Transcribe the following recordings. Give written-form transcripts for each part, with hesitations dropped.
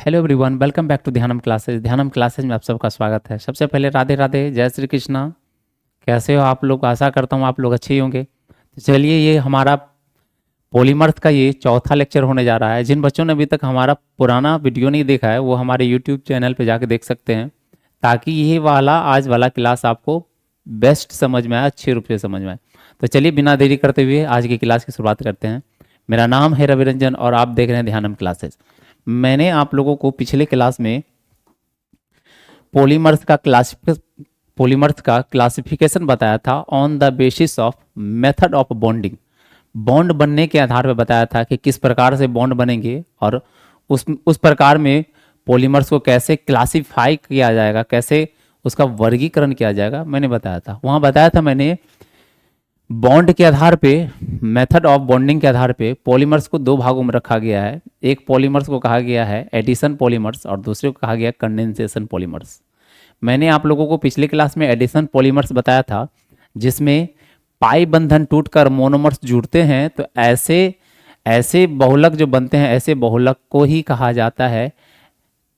Hello everyone, welcome back to Dhyanam classes. Dhyanam classes में आप सबका स्वागत है। सबसे पहले राधे राधे, जय श्री कृष्णा। कैसे हो आप लोग? आशा करता हूँ आप लोग अच्छे ही होंगे। तो चलिए, ये हमारा पॉलीमर्स का ये चौथा लेक्चर होने जा रहा है। जिन बच्चों ने अभी तक हमारा पुराना वीडियो नहीं देखा है वो हमारे यूट्यूब चैनल पे जाके देख सकते हैं, ताकि ये वाला आज वाला क्लास आपको बेस्ट समझ में आए, अच्छे रूप से समझ में आए। तो चलिए, बिना देरी करते हुए आज की क्लास की शुरुआत करते हैं। मेरा नाम है रवि रंजन और आप देख रहे हैं ध्यानम क्लासेस। मैंने आप लोगों को पिछले क्लास में पॉलीमर्स का क्लासिफिकेशन बताया था on the basis of method of bonding. Bond बनने के आधार पर बताया था कि किस प्रकार से बॉन्ड बनेंगे और उस प्रकार में पॉलीमर्स को कैसे क्लासिफाई किया जाएगा, कैसे उसका वर्गीकरण किया जाएगा, मैंने बताया था। वहाँ बताया था मैंने बॉन्ड के आधार पे, मेथड ऑफ बॉन्डिंग के आधार पे पॉलीमर्स को दो भागों में रखा गया है। एक पॉलीमर्स को कहा गया है एडिशन पॉलीमर्स और दूसरे को कहा गया कंडेंसेशन पॉलीमर्स। मैंने आप लोगों को पिछले क्लास में एडिशन पॉलीमर्स बताया था, जिसमें पाई बंधन टूटकर मोनोमर्स जुड़ते हैं। तो ऐसे ऐसे बहुलक जो बनते हैं, ऐसे बहुलक को ही कहा जाता है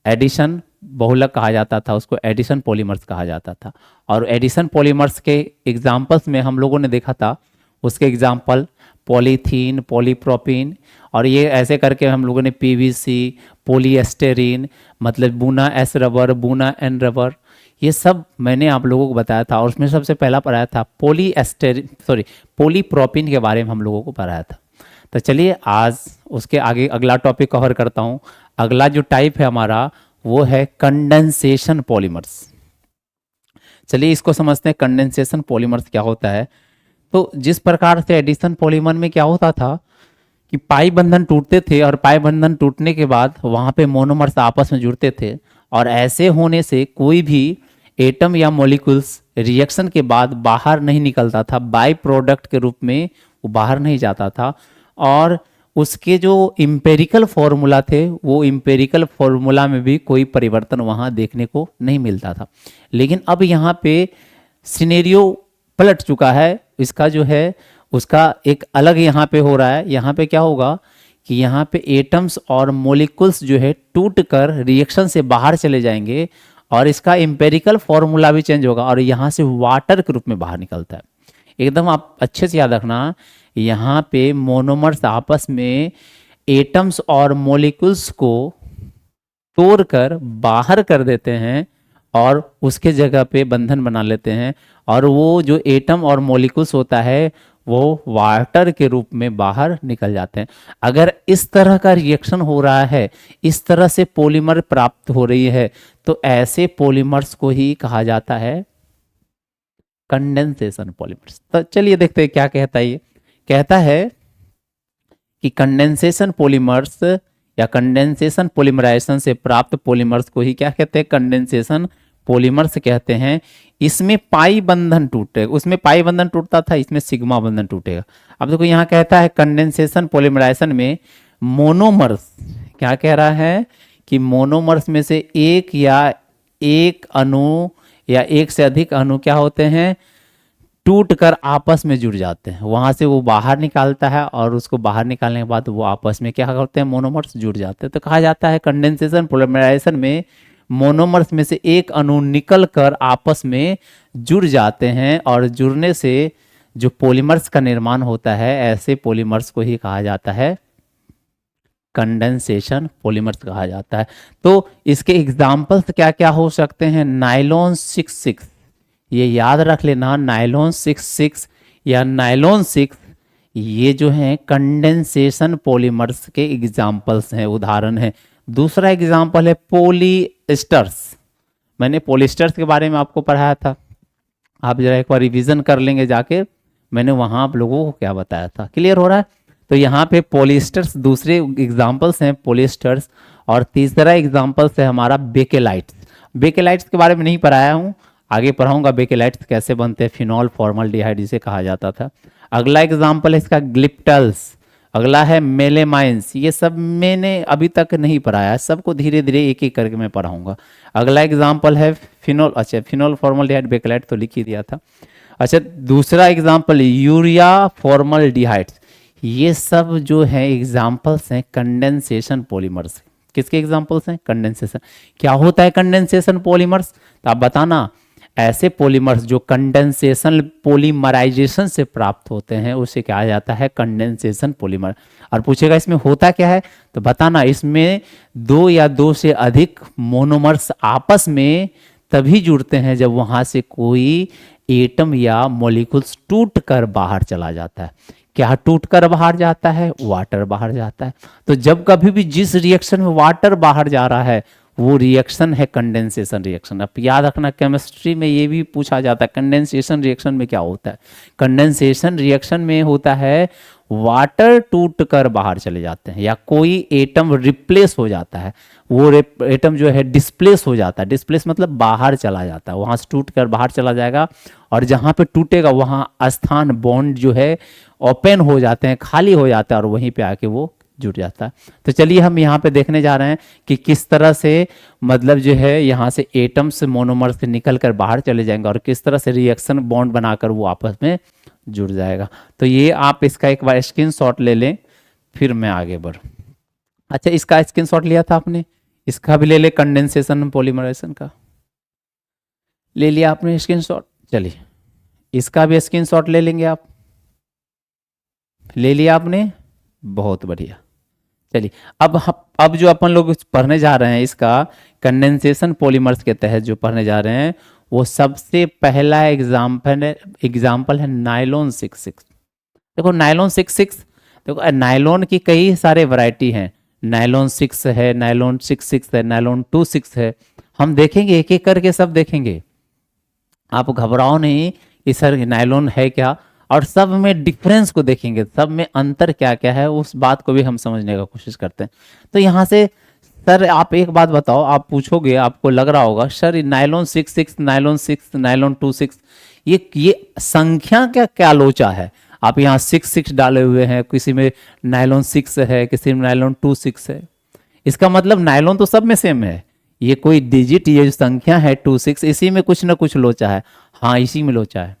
एडिशन बहुलक कहा जाता था, उसको एडिशन पॉलीमर्स कहा जाता था। और एडिशन पॉलीमर्स के एग्जाम्पल्स में हम लोगों ने देखा था, उसके एग्जाम्पल पॉलीथीन, पॉलीप्रोपीन, और ये ऐसे करके हम लोगों ने पीवीसी, पॉलीएस्टेरीन, मतलब buna S rubber, buna N rubber, ये सब मैंने आप लोगों को बताया था। और उसमें सबसे पहला पढ़ाया था पॉलीप्रोपीन के बारे में हम लोगों को पढ़ाया था। तो चलिए, आज उसके आगे अगला टॉपिक कवर करता हूँ। अगला जो टाइप है हमारा वो है कंडेंसेशन पॉलीमर्स। चलिए इसको समझते हैं, कंडेंसेशन पॉलीमर्स क्या होता है। तो जिस प्रकार से एडिशन पॉलीमर में क्या होता था कि पाई बंधन टूटते थे और पाई बंधन टूटने के बाद वहाँ पे मोनोमर्स आपस में जुड़ते थे, और ऐसे होने से कोई भी एटम या मॉलिक्यूल्स रिएक्शन के बाद बाहर नहीं निकलता था, बाई प्रोडक्ट के रूप में वो बाहर नहीं जाता था। और उसके जो इम्पेरिकल फॉर्मूला थे, वो इम्पेरिकल फॉर्मूला में भी कोई परिवर्तन वहाँ देखने को नहीं मिलता था। लेकिन अब यहाँ पे सिनेरियो पलट चुका है। इसका जो है उसका एक अलग यहाँ पे हो रहा है। यहाँ पे क्या होगा कि यहाँ पे एटम्स और मॉलिक्यूल्स जो है टूट कर रिएक्शन से बाहर चले जाएंगे, और इसका इम्पेरिकल फॉर्मूला भी चेंज होगा और यहाँ से वाटर के रूप में बाहर निकलता है। एकदम आप अच्छे से याद रखना, यहाँ पे मोनोमर्स आपस में एटम्स और मॉलिक्यूल्स को तोड़कर बाहर कर देते हैं और उसके जगह पे बंधन बना लेते हैं, और वो जो एटम और मॉलिक्यूल्स होता है वो वाटर के रूप में बाहर निकल जाते हैं। अगर इस तरह का रिएक्शन हो रहा है, इस तरह से पॉलीमर प्राप्त हो रही है, तो ऐसे पॉलीमर्स को ही कहा जाता है कंडेंसेशन पॉलीमर्स। तो चलिए देखते हैं क्या कहता है। ये कहता है कि कंडेंसेशन पॉलीमर्स या कंडेंसेशन पॉलीमराइजेशन से प्राप्त पॉलीमर्स को ही क्या कहते हैं? कंडेंसेशन पॉलीमर्स कहते हैं। इसमें पाई बंधन टूटेगा, उसमें पाई बंधन टूटता था, इसमें सिग्मा बंधन टूटेगा। अब देखो यहाँ कहता है कंडेंसेशन पॉलीमराइजेशन में मोनोमर्स, क्या कह रहा है कि मोनोमर्स में से एक अणु या एक से अधिक अणु क्या होते हैं? टूट कर आपस में जुड़ जाते हैं। वहां से वो बाहर निकालता है और उसको बाहर निकालने के बाद वो आपस में क्या करते हैं? मोनोमर्स जुड़ जाते हैं। तो कहा जाता है कंडेंसेशन पॉलीमराइजेशन में मोनोमर्स में से एक अणु निकल कर आपस में जुड़ जाते हैं, और जुड़ने से जो पॉलीमर्स का निर्माण होता है, ऐसे पॉलीमर्स को ही कहा जाता है कंडेंसेशन पॉलीमर्स कहा जाता है। तो इसके एग्जाम्पल्स क्या क्या हो सकते हैं? नायलॉन 66, ये याद रख लेना, नायलॉन 66 या नायलॉन 6, ये जो है कंडेंसेशन पॉलीमर्स के एग्जाम्पल्स हैं, उदाहरण हैं। दूसरा एग्जाम्पल है पॉलीएस्टर्स। मैंने पॉलीएस्टर्स के बारे में आपको पढ़ाया था, आप जरा एक बार रिवीजन कर लेंगे जाके, मैंने वहाँ आप लोगों को क्या बताया था। क्लियर हो रहा है? तो यहाँ पे पॉलीएस्टर्स दूसरे एग्जाम्पल्स हैं पॉलीएस्टर्स, और तीसरा एग्जाम्पल्स है हमारा बेकेलाइट्स। बेकेलाइट्स के बारे में नहीं पढ़ाया हूँ, आगे पढ़ाऊंगा बेकेलाइट्स कैसे बनते हैं। फिनॉल फॉर्मल्डिहाइड जिसे कहा जाता था। अगला एग्जाम्पल है इसका ग्लिप्टल्स, अगला है मेलेमाइंस। ये सब मैंने अभी तक नहीं पढ़ाया है, सबको धीरे धीरे एक एक करके मैं पढ़ाऊंगा। अगला एग्जाम्पल है फिनॉल, अच्छा फिनॉल फॉर्मल्डिहाइड बेकेलाइट तो लिख ही दिया था। अच्छा, दूसरा एग्जाम्पल यूरिया फॉर्मल्डिहाइड। ये सब जो है एग्जाम्पल्स हैं कंडेंसेशन पॉलीमर्स। किसके एग्जाम्पल्स हैं? कंडेंसेशन। क्या होता है कंडेंसेशन पॉलीमर्स? तो आप बताना। ऐसे पॉलीमर्स जो कंडेंसेशन पॉलीमराइजेशन से प्राप्त होते हैं उसे क्या जाता है? Condensation polymer. और पूछेगा इसमें होता क्या है, तो बताना। इसमें दो या दो से अधिक मोनोमर्स आपस में तभी जुड़ते हैं जब वहां से कोई एटम या मॉलिक्यूल्स टूट कर बाहर चला जाता है। क्या टूट कर बाहर जाता है? वाटर बाहर जाता है। तो जब कभी भी जिस रिएक्शन में वाटर बाहर जा रहा है वो रिएक्शन है कंडेंसेशन रिएक्शन। अब याद रखना, केमिस्ट्री में ये भी पूछा जाता है कंडेंसेशन रिएक्शन में क्या होता है। कंडेंसेशन रिएक्शन में होता है वाटर टूट कर बाहर चले जाते हैं या कोई एटम रिप्लेस हो जाता है। वो एटम जो है डिस्प्लेस हो जाता है। डिस्प्लेस मतलब बाहर चला जाता है, वहां से टूट कर बाहर चला जाएगा। और जहां पे टूटेगा वहां स्थान बॉन्ड जो है ओपन हो जाते हैं, खाली हो जाता है और वहीं पे आके वो जुड़ जाता है। तो चलिए हम यहाँ पे देखने जा रहे हैं कि किस तरह से मतलब जो है यहाँ से एटम्स मोनोमर्स से निकल कर बाहर चले जाएंगे और किस तरह से रिएक्शन बॉन्ड बनाकर वो आपस में जुड़ जाएगा। तो ये आप इसका एक बार स्क्रीनशॉट ले लें, फिर मैं आगे बढ़ूँ। अच्छा, इसका स्क्रीनशॉट लिया था आपने, इसका भी ले ले, कंडेंसेशन पॉलीमराइजेशन का ले लिया आपने स्क्रीनशॉट। चलिए इसका भी स्क्रीनशॉट ले लेंगे आप। ले लिया आपने, बहुत बढ़िया। चलिए अब जो अपन लोग पढ़ने जा रहे हैं इसका कंडेंसेशन पॉलीमर्स के तहत जो पढ़ने जा रहे हैं वो सबसे पहला एग्जाम्पल है नायलॉन 66। देखो नायलॉन 66, देखो नायलॉन की कई सारे वैरायटी हैं। नायलॉन 6 है, नायलॉन 66 है, नायलॉन 26 है। हम देखेंगे एक एक करके, सब देखेंगे, आप घबराओ नहीं कि सर नायलॉन है क्या, और सब में डिफरेंस को देखेंगे, सब में अंतर क्या क्या है उस बात को भी हम समझने का कोशिश करते हैं। तो यहाँ से सर आप एक बात बताओ, आप पूछोगे, आपको लग रहा होगा सर नायलॉन 66, नायलॉन 6, नायलॉन 26, ये संख्या क्या लोचा है? आप यहाँ 66 डाले हुए हैं, किसी में नायलॉन 6 है, किसी में नायलॉन 26 है। इसका मतलब नायलॉन तो सब में सेम है, ये कोई डिजिट, ये जो संख्या है 26, इसी में कुछ ना कुछ लोचा है। हाँ, इसी में लोचा है।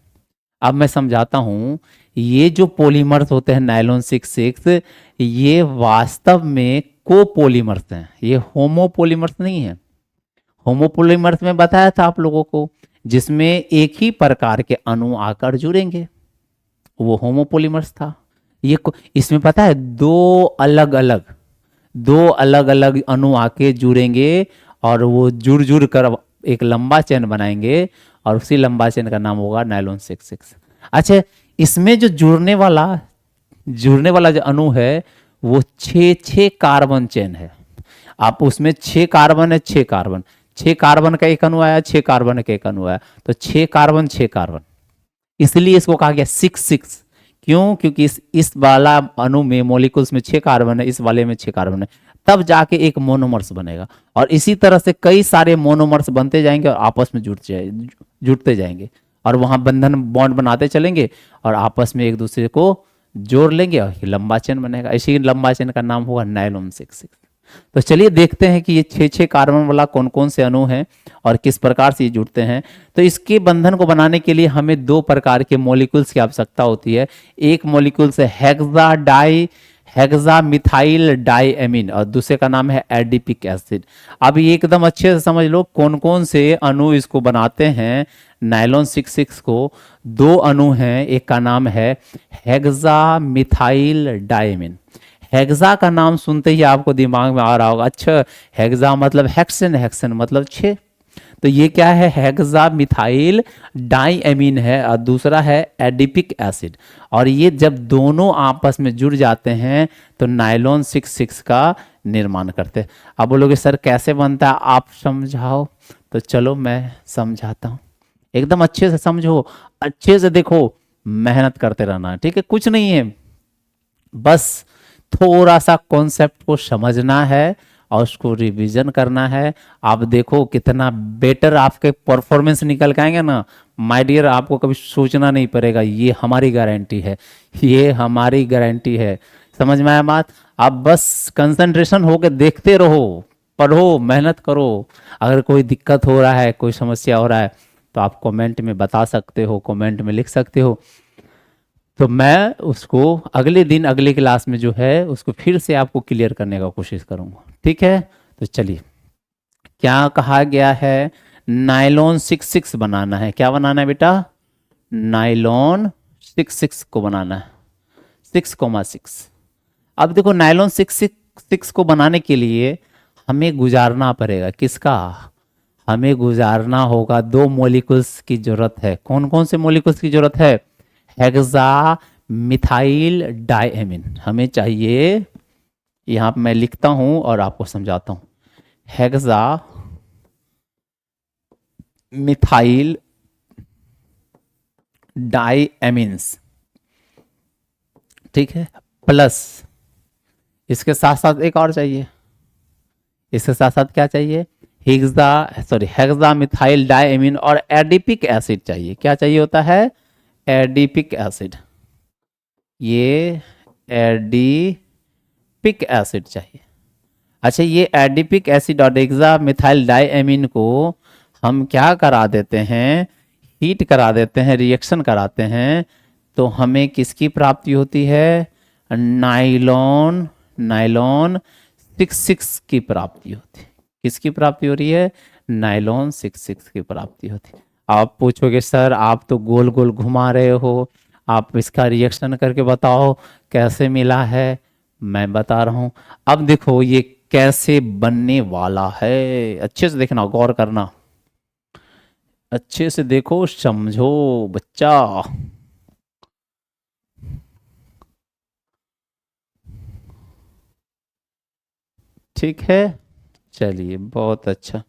अब मैं समझाता हूं, ये जो पॉलीमर्स होते हैं नायलॉन 66, ये वास्तव में कोपॉलीमर्स हैं, ये होमोपॉलीमर्स नहीं है। होमोपॉलीमर्स में बताया था आप लोगों को, जिसमें एक ही प्रकार के अणु आकर जुड़ेंगे, वो होमोपॉलीमर्स था। ये इसमें पता है दो अलग अलग अणु आके जुड़ेंगे और वो जुड़ कर एक लंबा चेन बनाएंगे और उसी लंबा चेन का नाम होगा नायलॉन 66। अच्छा, इसमें जो जुड़ने वाला जो अणु है वो 6 कार्बन चेन है। आप उसमें 6 कार्बन है, 6 कार्बन का एक अणु आया, 6 कार्बन का एक अणु आया, तो 6 कार्बन, इसलिए इसको कहा गया 66। क्यों? क्योंकि इस वाला अणु में मॉलिक्यूल्स में 6 कार्बन है, इस वाले में 6 कार्बन है, तब जाके एक मोनोमर्स बनेगा। और इसी तरह से कई सारे मोनोमर्स बनते जाएंगे और आपस में जुड़ते जाएंगे और वहां बंधन बॉन्ड बनाते चलेंगे और आपस में एक दूसरे को जोड़ लेंगे और लंबा चेन बनेगा। इसी लंबा चेन का नाम होगा नायलॉन 66। तो चलिए देखते हैं कि ये 6 कार्बन वाला कौन कौन से अणु हैं और किस प्रकार से ये जुड़ते हैं। तो इसके बंधन को बनाने के लिए हमें 2 प्रकार के मॉलिक्यूल्स की आवश्यकता होती है। एक मॉलिक्यूल से हेक्सा मिथाइल डाइएमीन और दूसरे का नाम है एडिपिक एसिड। अब ये एकदम अच्छे से समझ लो कौन कौन से अणु इसको बनाते हैं। नायलॉन 66 को 2 अणु हैं, एक का नाम है हेक्सा मिथाइल डाइएमीन। हेक्सा का नाम सुनते ही आपको दिमाग में आ रहा होगा, अच्छा हेक्सा मतलब हेक्सेन मतलब 6। तो ये क्या है? हेक्सा मिथाइल डाइएमीन है और दूसरा है एडिपिक एसिड। और ये जब दोनों आपस में जुड़ जाते हैं तो नायलॉन 66 का निर्माण करते हैं। अब बोलोगे सर कैसे बनता है, आप समझाओ। तो चलो मैं समझाता हूँ, एकदम अच्छे से समझो, अच्छे से देखो, मेहनत करते रहना, ठीक है? कुछ नहीं है, बस थोड़ा सा कॉन्सेप्ट को समझना है और उसको रिवीजन करना है। आप देखो कितना बेटर आपके परफॉर्मेंस निकल के आएंगे ना, माय डियर, आपको कभी सोचना नहीं पड़ेगा। ये हमारी गारंटी है, ये हमारी गारंटी है। समझ में आया बात? आप बस कंसंट्रेशन होकर देखते रहो, पढ़ो, मेहनत करो। अगर कोई दिक्कत हो रहा है, कोई समस्या हो रहा है तो आप कमेंट में बता सकते हो, कमेंट में लिख सकते हो। तो मैं उसको अगले दिन अगले क्लास में जो है उसको फिर से आपको क्लियर करने का कोशिश करूंगा, ठीक है? तो चलिए, क्या कहा गया है, नाइलॉन 66 बनाना है। क्या बनाना है बेटा, नाइलॉन 66 को बनाना है, 6,6। अब देखो नाइलॉन 6 को बनाने के लिए हमें गुजारना पड़ेगा किसका, हमें गुजारना होगा दो मॉलिक्यूल्स की जरूरत है। कौन कौन से मॉलिक्यूल्स की जरूरत है, हेक्सा मिथाइल डायएमीन हमें चाहिए। यहां पे मैं लिखता हूं और आपको समझाता हूं, हेक्सा मिथाइल डायएमीन्स, ठीक है, प्लस इसके साथ साथ एक और चाहिए, इसके साथ साथ क्या चाहिए, हेक्सा मिथाइल डायएमीन और एडिपिक एसिड चाहिए। क्या चाहिए होता है, एडिपिक एसिड, ये एडिपिक एसिड चाहिए। अच्छा, ये एडिपिक एसिड और हेक्सा मिथाइल डायएमीन को हम क्या करा देते हैं, हीट करा देते हैं, रिएक्शन कराते हैं, तो हमें किसकी प्राप्ति होती है, नाइलॉन 66 की प्राप्ति होती है। किसकी प्राप्ति हो रही है, नाइलॉन 66 की प्राप्ति होती है। आप पूछोगे सर आप तो गोल गोल घुमा रहे हो, आप इसका रिएक्शन करके बताओ कैसे मिला है। मैं बता रहा हूं, अब देखो ये कैसे बनने वाला है, अच्छे से देखना, गौर करना, अच्छे से देखो, समझो बच्चा। ठीक है, चलिए बहुत अच्छा।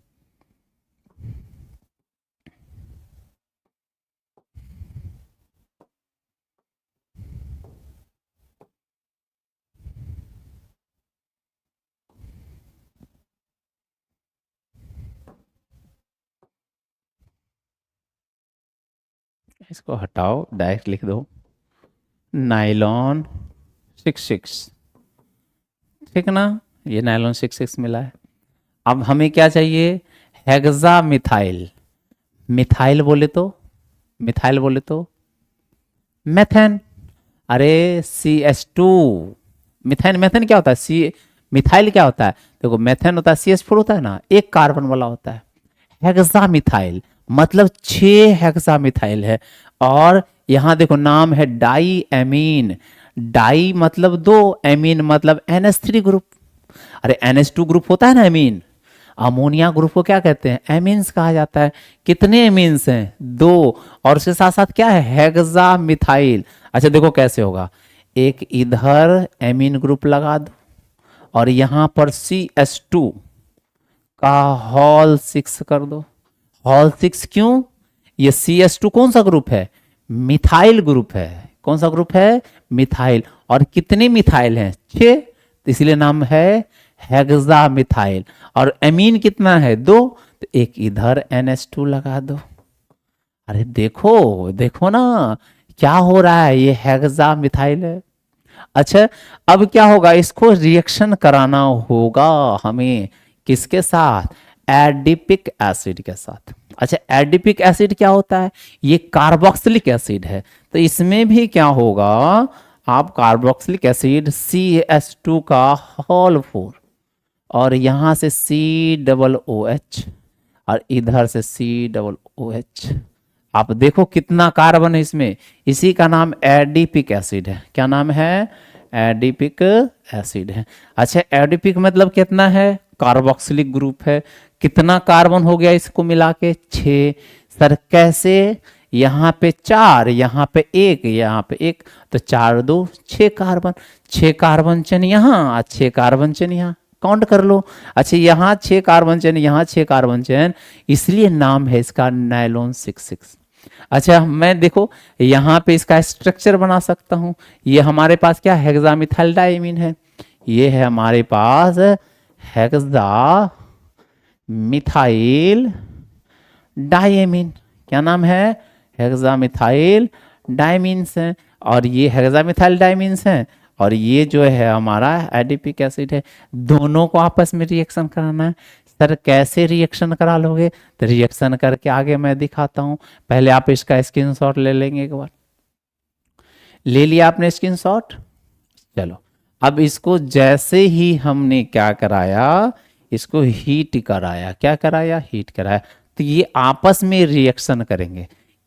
इसको हटाओ, डायरेक्ट लिख दो नाइलॉन 66, ठीक ना, ये नाइलॉन 66 मिला है। अब हमें क्या चाहिए, हेक्सा मिथाइल, मिथाइल बोले तो, मिथाइल बोले तो मेथेन, अरे CH2, मिथेन, मेथेन क्या होता है, सी, मिथाइल क्या होता है, देखो मेथेन होता है CH4 होता है ना, एक कार्बन वाला होता है। हेक्सा मिथाइल मतलब 6 हेक्सा मिथाइल है, और यहां देखो नाम है डाई एमीन, डाई मतलब दो, एमीन मतलब NH3 ग्रुप। अरे NH2 ग्रुप होता है ना एमीन, अमोनिया ग्रुप को क्या कहते हैं, एमीन्स कहा जाता है। कितने एमीन्स हैं, दो, और उसके साथ साथ क्या है, हेक्सा मिथाइल। अच्छा देखो कैसे होगा, एक इधर एमीन ग्रुप लगा दो, और यहां पर CH2 का हॉल 6 कर दो। हॉल 6 क्यों, ये CH2 कौन सा ग्रुप है, मिथाइल ग्रुप है। कौन सा ग्रुप है, मिथाइल, और कितने मिथाइल हैं, 6, तो इसलिए नाम है हेक्सा मिथाइल। और एमीन कितना है, 2, तो एक इधर NH2 लगा दो। अरे देखो देखो ना क्या हो रहा है, ये हेक्सा मिथाइल है। अच्छा, अब क्या होगा, इसको रिएक्शन कराना होगा हमें, किसके साथ, एडिपिक एसिड के साथ। अच्छा, एडिपिक एसिड क्या होता है, ये कार्बोक्सिलिक एसिड है, तो इसमें भी क्या होगा, आप कार्बोक्सिलिक एसिड CH2 का होल 4, और यहां से COOH, और इधर से COOH। आप देखो कितना कार्बन है इसमें, इसी का नाम एडिपिक एसिड है। क्या नाम है, एडिपिक एसिड है। अच्छा, एडिपिक मतलब कितना है, कार्बोक्सिलिक ग्रुप है। कितना कार्बन हो गया इसको मिला के, 6। सर कैसे, यहाँ पे 4, यहाँ पे 1, यहाँ पे 1, तो 4 2 6 कार्बन, 6 कार्बन चेन यहाँ, 6 कार्बन चेन यहाँ, काउंट कर लो। अच्छा, यहाँ 6 कार्बन चेन, यहाँ 6 कार्बन चेन, इसलिए नाम है इसका नाइलॉन 66। अच्छा, मैं देखो यहाँ पे इसका स्ट्रक्चर बना सकता हूँ। ये हमारे पास क्या, हेक्सामिथाइल डायमीन है, ये है हमारे पास हेक्सा मिथाइल डायमीन। क्या नाम है, हेक्सामिथाइल डायमीन्स हैं, और ये हेक्सामिथाइल डायमीन्स हैं, और ये जो है हमारा एडिपिक एसिड है। दोनों को आपस में रिएक्शन कराना है। सर कैसे रिएक्शन करा लोगे, तो रिएक्शन करके आगे मैं दिखाता हूं। पहले आप इसका स्क्रीनशॉट ले लेंगे, एक बार ले लिया आपने स्क्रीनशॉट। चलो, अब इसको जैसे ही हमने क्या कराया, इसको हीट कराया, क्या कराया, हीट कराया। तो ये आपस में रिएक्शन करेंगे।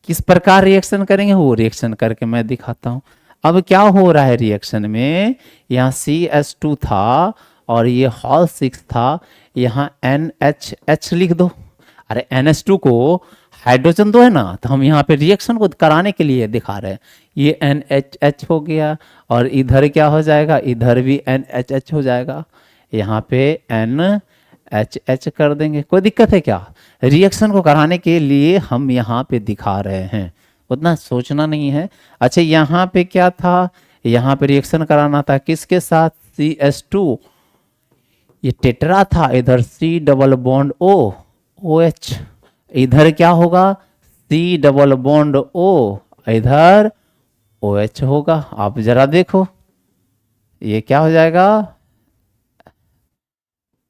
किस प्रकार रिएक्शन करेंगे वो रिएक्शन करके मैं दिखाता हूं। अब क्या हो रहा है रिएक्शन में, यहाँ CH2 था और ये हॉल 6 था, यहाँ NH लिख दो। अरे NH2 को हाइड्रोजन दो है ना, तो हम यहाँ पे रिएक्शन को कराने के लिए दिखा रहे हैं। ये NHH हो गया और इधर क्या हो जाएगा, इधर भी NHH हो जाएगा, यहाँ पे NHH कर देंगे। कोई दिक्कत है क्या? रिएक्शन को कराने के लिए हम यहाँ पे दिखा रहे हैं, उतना सोचना नहीं है। अच्छा यहाँ पे क्या था, यहाँ पे रिएक्शन कराना था किसके साथ, CH2, ये टेट्रा था, इधर C double bond O OH, इधर क्या होगा C डबल बॉन्ड O, इधर OH होगा। आप जरा देखो ये क्या हो जाएगा,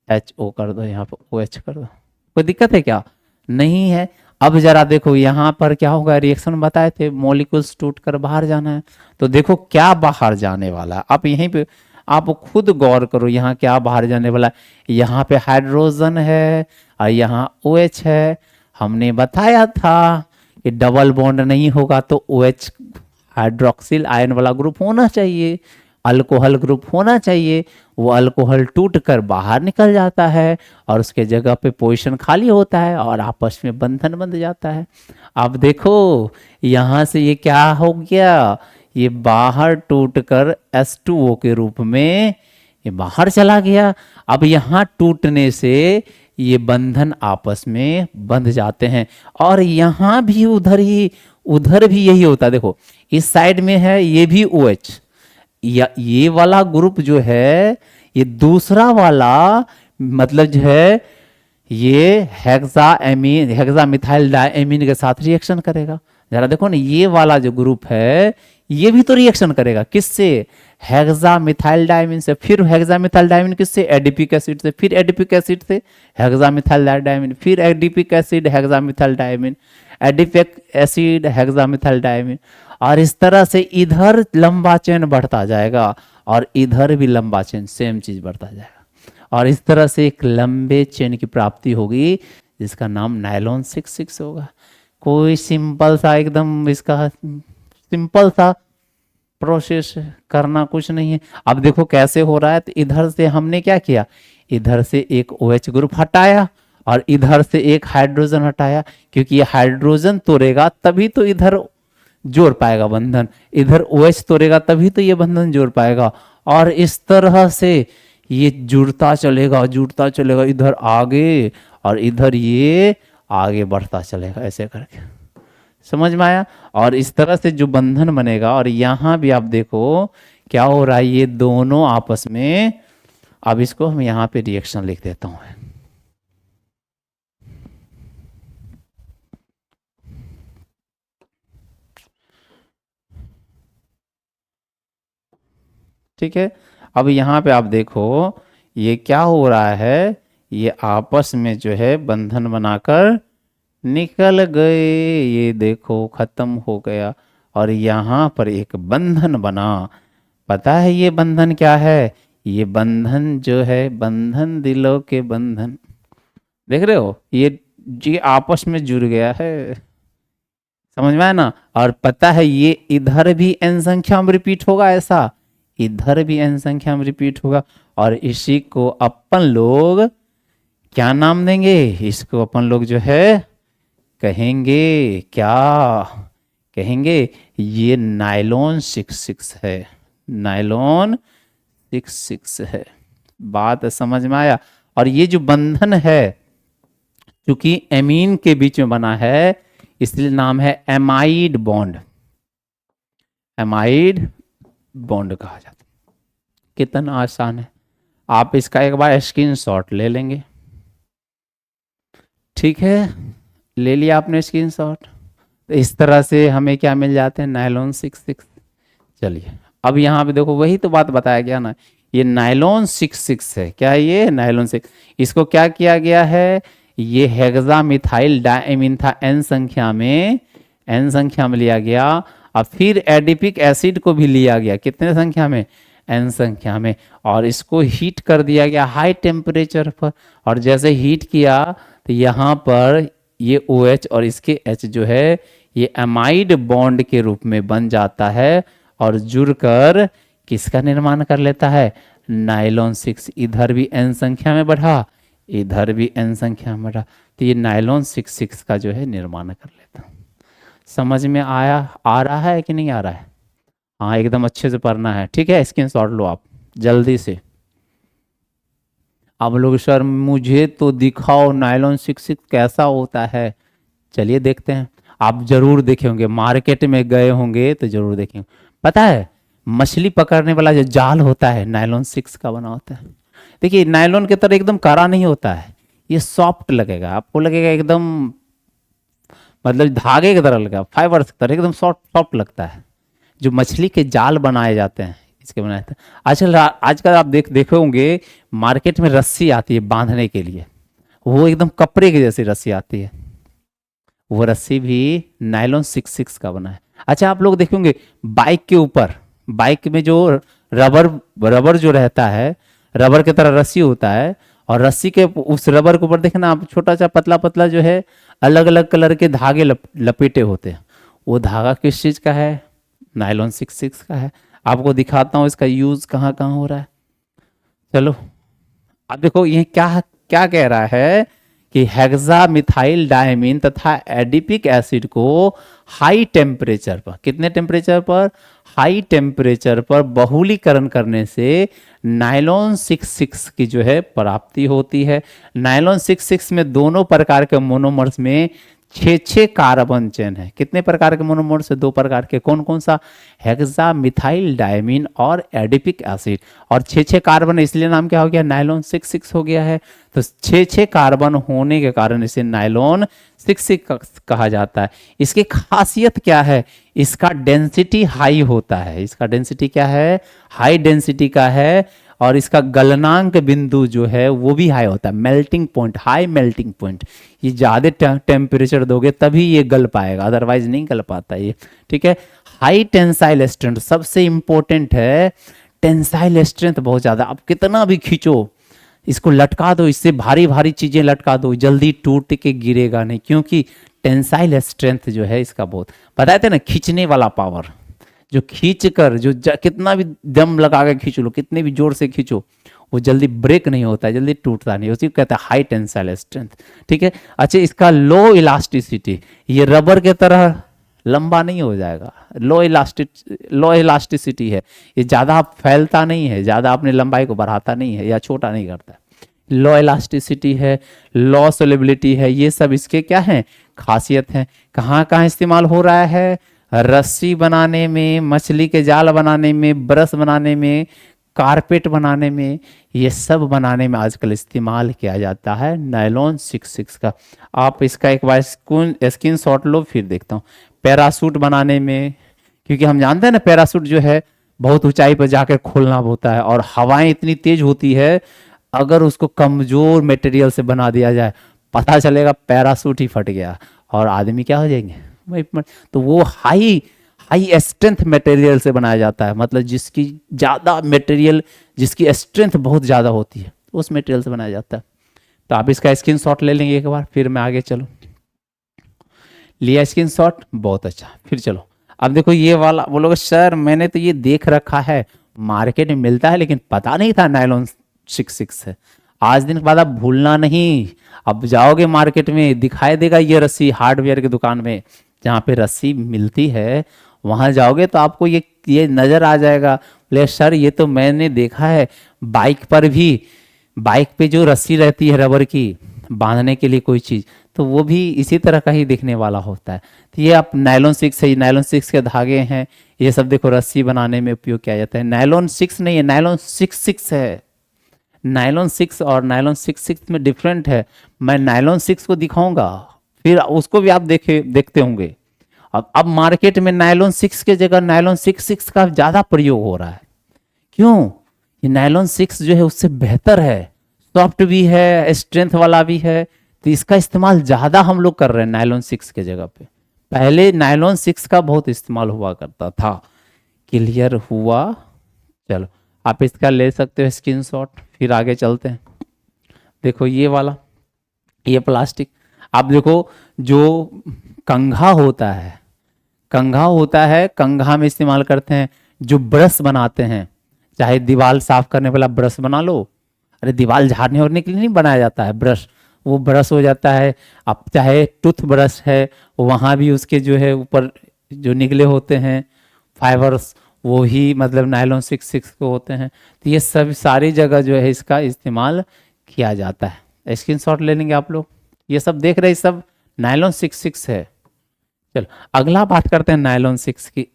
HO कर दो, यहाँ पर OH कर दो। कोई दिक्कत है क्या? नहीं है। अब जरा देखो यहाँ पर क्या होगा, रिएक्शन बताए थे मॉलिक्यूल्स टूट कर बाहर जाना है, तो देखो क्या बाहर जाने वाला है। आप यहीं पे आप खुद गौर करो, यहाँ क्या बाहर जाने वाला है। यहाँ पे हाइड्रोजन है और यहाँ OH है। हमने बताया था कि डबल बॉन्ड नहीं होगा तो OH हाइड्रोक्सिल आयन वाला ग्रुप होना चाहिए, अल्कोहल ग्रुप होना चाहिए। वो अल्कोहल टूट कर बाहर निकल जाता है और उसके जगह पे पोजीशन खाली होता है और आपस में बंधन बंध जाता है। अब देखो यहाँ से ये क्या हो गया, ये बाहर टूट कर H2O के रूप में ये बाहर चला गया। अब यहाँ टूटने से ये बंधन आपस में बंध जाते हैं और यहाँ भी उधर भी यही होता है। देखो इस साइड में है ये भी OH, या ये वाला ग्रुप जो है ये दूसरा वाला मतलब जो है ये हेक्सा मिथाइल डायमीन के साथ रिएक्शन करेगा। जरा देखो ना ये वाला जो ग्रुप है ये भी तो रिएक्शन करेगा किससे, हेक्सा मिथाइल डायमीन से, फिर हेक्सा मिथाइल डायमीन किससे, एडिपिक एसिड से, फिर एडिपिक एसिड से हेक्सा मिथाइल डायमीन, फिर adipic acid hexa methyl diamine, adipic acid hexa methyl diamine. और इस तरह से इधर लंबा चेन बढ़ता जाएगा और इधर भी लंबा चेन सेम चीज बढ़ता जाएगा और इस तरह से एक लंबे चेन की प्राप्ति होगी जिसका नाम नायलॉन 6 होगा। कोई सिंपल सा एकदम इसका सिंपल सा प्रोसेस करना कुछ नहीं है। अब देखो कैसे हो रहा है, तो इधर से हमने क्या किया, इधर से एक OH ग्रुप हटाया और इधर से एक हाइड्रोजन हटाया, क्योंकि ये हाइड्रोजन तोड़ेगा तभी तो इधर जोड़ पाएगा बंधन, इधर OH तोड़ेगा तभी तो ये बंधन जोड़ पाएगा। और इस तरह से ये जुड़ता चलेगा इधर आगे और इधर ये आगे बढ़ता चलेगा ऐसे करके, समझ में आया। और इस तरह से जो बंधन बनेगा, और यहां भी आप देखो क्या हो रहा है, ये दोनों आपस में, अब इसको हम यहां पे रिएक्शन लिख देता हूं। ठीक है, अब यहाँ पे आप देखो ये क्या हो रहा है, ये आपस में जो है बंधन बनाकर निकल गए, ये देखो खत्म हो गया और यहाँ पर एक बंधन बना। पता है ये बंधन क्या है, ये बंधन जो है बंधन दिलों के बंधन, देख रहे हो ये आपस में जुड़ गया है, समझ में आया ना। और पता है ये इधर भी n संख्या में रिपीट होगा, ऐसा इधर भी n संख्या में रिपीट होगा और इसी को अपन लोग क्या नाम देंगे, इसको अपन लोग जो है कहेंगे, क्या कहेंगे, ये नायलॉन 6 है, नायलॉन 6 है। बात समझ में आया। और ये जो बंधन है क्योंकि एमीन के बीच में बना है इसलिए नाम है एमाइड बॉन्ड, एमाइड बॉन्ड कहा जाता है। कितना आसान है, आप इसका एक बार स्क्रीनशॉट ले लेंगे, ठीक है, ले लिया आपने स्क्रीनशॉट। तो इस तरह से हमें क्या मिल जाते हैं, नायलॉन 6। चलिए अब यहाँ पे देखो वही तो बात बताया गया ना, ये नायलॉन 6 है, क्या है ये नायलॉन 6। इसको क्या किया गया है, ये हेक्सा मिथाइल डायमीन था n संख्या में लिया गया और फिर एडिपिक एसिड को भी लिया गया, कितने संख्या में, n संख्या में, और इसको हीट कर दिया गया हाई टेम्परेचर पर, और जैसे हीट किया तो यहाँ पर ये OH और इसके H जो है ये एमाइड बॉन्ड के रूप में बन जाता है और जुड़कर किसका निर्माण कर लेता है, नायलॉन 6। इधर भी n संख्या में बढ़ा, इधर भी n संख्या में बढ़ा, तो ये नायलॉन 6 का जो है निर्माण कर लेता। समझ में आ रहा है कि नहीं आ रहा है? हाँ, एकदम अच्छे से पढ़ना है, ठीक है। स्क्रीनशॉट लो आप जल्दी से। आप लोग सर मुझे तो दिखाओ नायलॉन 6 कैसा होता है। चलिए देखते हैं। आप जरूर देखे होंगे, मार्केट में गए होंगे तो जरूर देखे होंगे। पता है मछली पकड़ने वाला जो जाल होता है नायलॉन 6 का बना होता है। देखिए नायलॉन की तरह एकदम कड़ा नहीं होता है, ये सॉफ्ट लगेगा, आपको लगेगा एकदम मतलब धागे की तरह लगेगा, फाइबर्स की तरह एकदम सॉफ्ट सॉफ्ट लगता है। जो मछली के जाल बनाए जाते हैं इसके बनाए थे। आजकल आप देखे होंगे मार्केट में रस्सी आती है बांधने के लिए, वो एकदम कपड़े की जैसी रस्सी आती है, वो रस्सी भी नायलॉन 6 का बना है। अच्छा आप लोग देखेंगे बाइक के ऊपर, बाइक में जो रबर जो रहता है, रबर की तरह रस्सी होता है, और रस्सी के उस रबर के ऊपर देखना आप छोटा सा पतला पतला जो है अलग अलग कलर के धागे लपेटे होते हैं। वो धागा किस चीज का है, नायलॉन 6 का है। आपको दिखाता हूँ इसका यूज कहाँ कहाँ हो रहा है। चलो अब देखो ये क्या क्या कह रहा है कि हेक्सामिथाइल डायमीन तथा एडिपिक एसिड को हाई टेम्परेचर पर, कितने टेम्परेचर पर, हाई टेम्परेचर पर बहुलीकरण करने से नायलॉन 6 की जो है प्राप्ति होती है। नायलॉन 6 में दोनों प्रकार के मोनोमर्स में 6 कार्बन चेन है। कितने प्रकार के मोनोमर से, 2 प्रकार के। कौन कौन सा, हेक्सामिथाइल डायमीन और एडिपिक एसिड। और 6 कार्बन, इसलिए नाम क्या हो गया, नायलॉन 6 हो गया है। तो 6 कार्बन होने के कारण इसे नायलॉन 6 कहा जाता है। इसकी खासियत क्या है, इसका डेंसिटी हाई होता है। इसका डेंसिटी क्या है, हाई डेंसिटी का है, और इसका गलनांक बिंदु जो है वो भी हाई होता है, melting point, high melting point. ये ज़्यादा टेम्परेचर दोगे तभी ये गल पाएगा, अदरवाइज नहीं गल पाता ये, ठीक है। हाई टेंसाइल स्ट्रेंथ सबसे इंपॉर्टेंट है, टेंसाइल स्ट्रेंथ बहुत ज़्यादा। आप कितना भी खींचो, इसको लटका दो, इससे भारी भारी चीज़ें लटका दो, जल्दी टूट के गिरेगा नहीं, क्योंकि टेंसाइल स्ट्रेंथ जो है इसका बहुत, बताए थे ना, खींचने वाला पावर, जो खींच कर जो कितना भी दम लगा के खींच लो, कितने भी जोर से खींचो, वो जल्दी ब्रेक नहीं होता है, जल्दी टूटता नहीं, उसी को कहता है हाई टेंसाइल स्ट्रेंथ, ठीक है। अच्छा इसका लो इलास्टिसिटी, ये रबर के तरह लंबा नहीं हो जाएगा, लो इलास्टिसिटी है, ये ज़्यादा फैलता नहीं है, ज़्यादा अपनी लंबाई को बढ़ाता नहीं है या छोटा नहीं करता है। लो इलास्टिसिटी है, लो सोलेबिलिटी है, ये सब इसके क्या हैं, खासियत हैं। कहाँ कहाँ इस्तेमाल हो रहा है, रस्सी बनाने में, मछली के जाल बनाने में, ब्रश बनाने में, कारपेट बनाने में, ये सब बनाने में आजकल इस्तेमाल किया जाता है नायलॉन 6 का। आप इसका एक बार स्क्रीनशॉट लो, फिर देखता हूँ। पैरासूट बनाने में, क्योंकि हम जानते हैं ना पैरासूट जो है बहुत ऊंचाई पर जाकर खोलना होता है, और हवाएं इतनी तेज होती है, अगर उसको कमजोर मटेरियल से बना दिया जाए, पता चलेगा पैरासूट ही फट गया और आदमी क्या हो जाएंगे। तो वो हाई स्ट्रेंथ मटेरियल से बनाया जाता है, मतलब जिसकी ज़्यादा मटेरियल, जिसकी स्ट्रेंथ बहुत ज़्यादा होती है, उस मटेरियल से बनाया जाता है। तो आप इसका स्क्रीनशॉट ले लेंगे एक बार, फिर मैं आगे चलो। लिया स्क्रीनशॉट, बहुत अच्छा। फिर चलो अब देखो ये वाला, बोलोगे सर मैंने तो ये देख रखा है, मार्केट में मिलता है, लेकिन पता नहीं था नायलॉन 6 है। आज दिन के बाद आप भूलना नहीं, अब जाओगे मार्केट में दिखाई देगा ये रस्सी, हार्डवेयर की दुकान में जहाँ पे रस्सी मिलती है, वहाँ जाओगे तो आपको ये नज़र आ जाएगा, बोले सर ये तो मैंने देखा है बाइक पर भी, बाइक पे जो रस्सी रहती है रबर की बांधने के लिए कोई चीज़, तो वो भी इसी तरह का ही दिखने वाला होता है। तो ये आप नायलॉन 6 है, नायलॉन 6 के धागे हैं, ये सब देखो रस्सी बनाने में उपयोग किया जाता है। नायलॉन 6 नहीं है, नायलॉन 6 है। नायलॉन 6 और नायलॉन 6 में डिफरेंट है। मैं नायलॉन 6 को दिखाऊंगा, फिर उसको भी आप देखते होंगे। अब मार्केट में नायलॉन 6 के जगह नायलॉन 6 का ज़्यादा प्रयोग हो रहा है। क्यों? ये नायलॉन 6 जो है उससे बेहतर है, सॉफ्ट भी है, स्ट्रेंथ वाला भी है, तो इसका इस्तेमाल ज़्यादा हम लोग कर रहे हैं नायलॉन 6 के जगह पे। पहले नायलॉन 6 का बहुत इस्तेमाल हुआ करता था। क्लियर हुआ? चलो आप इसका ले सकते हो स्क्रीनशॉट, फिर आगे चलते हैं। देखो ये वाला, ये प्लास्टिक, आप देखो जो कंघा होता है, कंघा होता है, कंघा में इस्तेमाल करते हैं। जो ब्रश बनाते हैं, चाहे दीवार साफ करने वाला ब्रश बना लो, अरे दीवार झाड़ने ओढ़ने के लिए नहीं बनाया जाता है ब्रश, वो ब्रश हो जाता है। अब चाहे टूथ ब्रश है, वहाँ भी उसके जो है ऊपर जो निकले होते हैं फाइबर्स, वो ही मतलब नायलॉन 6 के होते हैं। तो ये सब सारी जगह जो है इसका इस्तेमाल किया जाता है। स्क्रीनशॉट ले लेंगे आप लोग, ये सब देख रहे हैं, सब नायलॉन 6 है। चलो अगला बात करते हैं नायलॉन 6 की।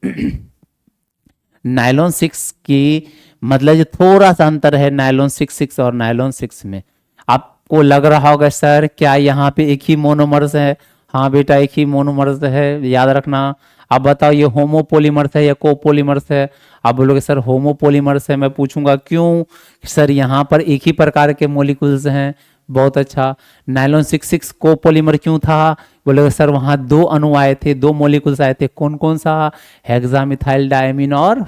नायलॉन 6 की मतलब जो थोड़ा सा अंतर है नायलॉन 6 और नायलॉन 6 में। आपको लग रहा होगा सर क्या यहाँ पे एक ही मोनोमर्स है? हाँ बेटा एक ही मोनोमर्स है, याद रखना। आप बताओ ये होमोपोलीमर्स है या कोपोलीमर्स है? आप बोलोगे सर होमोपोलीमर्स है। मैं पूछूंगा क्यों? सर यहाँ पर एक ही प्रकार के मोलिकुल्स हैं। बहुत अच्छा। नायलॉन 6 कोपोलीमर क्यों था? बोले सर वहाँ दो अणु आए थे, दो मोलिकुल्स आए थे। कौन कौन सा? हेक्सामिथाइल डायमीन और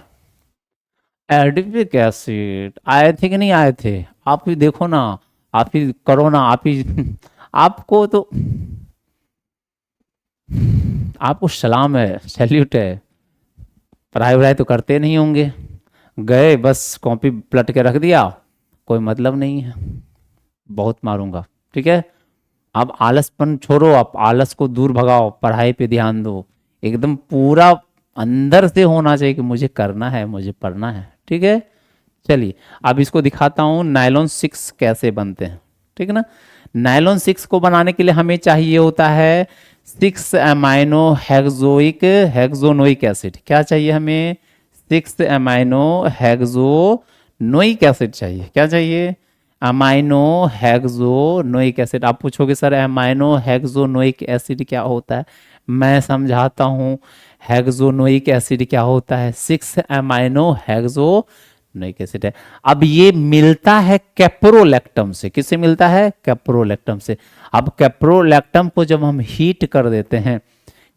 एडिपिक एसिड आए थे कि नहीं आए थे? आप भी देखो ना, आप ही करो ना, आप ही आपको तो आपको सलाम है, सैल्यूट है। पढ़ाई वढ़ाई तो करते नहीं होंगे, गए बस कॉपी पलट के रख दिया, कोई मतलब नहीं है। बहुत मारूंगा, ठीक है। आप आलसपन छोड़ो, आप आलस को दूर भगाओ, पढ़ाई पे ध्यान दो। एकदम पूरा अंदर से होना चाहिए कि मुझे करना है, मुझे पढ़ना है, ठीक है। चलिए अब इसको दिखाता हूँ नायलॉन 6 कैसे बनते हैं, ठीक है ना। नायलॉन 6 को बनाने के लिए हमें चाहिए होता है 6 अमाइनो हेक्सोनोइक एसिड। क्या चाहिए हमें? 6 अमाइनो हेक्सोनोइक एसिड चाहिए। क्या चाहिए? Amino hexanoic acid. आप पूछोगे सर अमाइनो हेक्सोनोइक एसिड क्या होता है? मैं समझाता हूँ। हेक्सोनोइक एसिड क्या होता है? 6 अमाइनो हेक्सोनोइक एसिड है। अब ये मिलता है कैप्रोलैक्टम से। किससे मिलता है? कैप्रोलैक्टम से। अब कैप्रोलैक्टम को जब हम हीट कर देते हैं,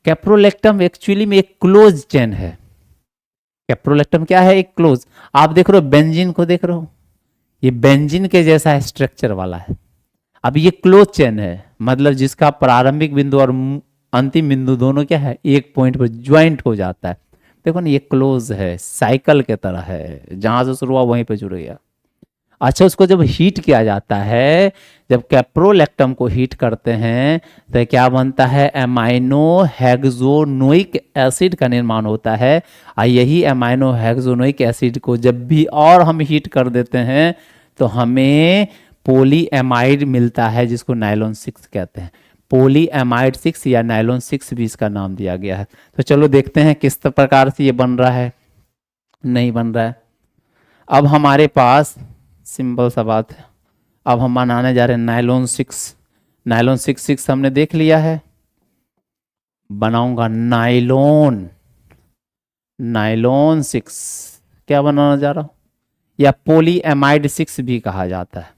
कैप्रोलैक्टम एक्चुअली में एक क्लोज चेन है। कैप्रोलैक्टम क्या है? एक क्लोज। आप देख रहे हो बेंजीन को, देख रहे हो ये बेंजीन के जैसा स्ट्रक्चर वाला है। अब ये क्लोज चेन है, मतलब जिसका प्रारंभिक बिंदु और अंतिम बिंदु दोनों क्या है? एक पॉइंट पर ज्वाइंट हो जाता है। देखो ना ये क्लोज है, साइकिल के तरह है, जहां से शुरू हुआ वहीं पे जुड़ गया। अच्छा उसको जब हीट किया जाता है, जब कैप्रोलैक्टम को हीट करते हैं तो क्या बनता है? एमाइनो हेक्सोनोइक एसिड का निर्माण होता है। और यही एमाइनो हेक्सोनोइक एसिड को जब भी और हम हीट कर देते हैं तो हमें पॉलीएमाइड मिलता है, जिसको नायलॉन 6 कहते हैं। पॉलीएमाइड 6 या नायलॉन 6 भी इसका नाम दिया गया है। तो चलो देखते हैं किस प्रकार से ये बन रहा है। नहीं बन रहा है। अब हमारे पास सिंपल सा बात है, अब हम बनाने जा रहे हैं नायलॉन 6। नायलॉन 6 हमने देख लिया है। बनाऊंगा नायलॉन 6। क्या बनाना जा रहा हूं? या पॉलीएमाइड 6 भी कहा जाता है।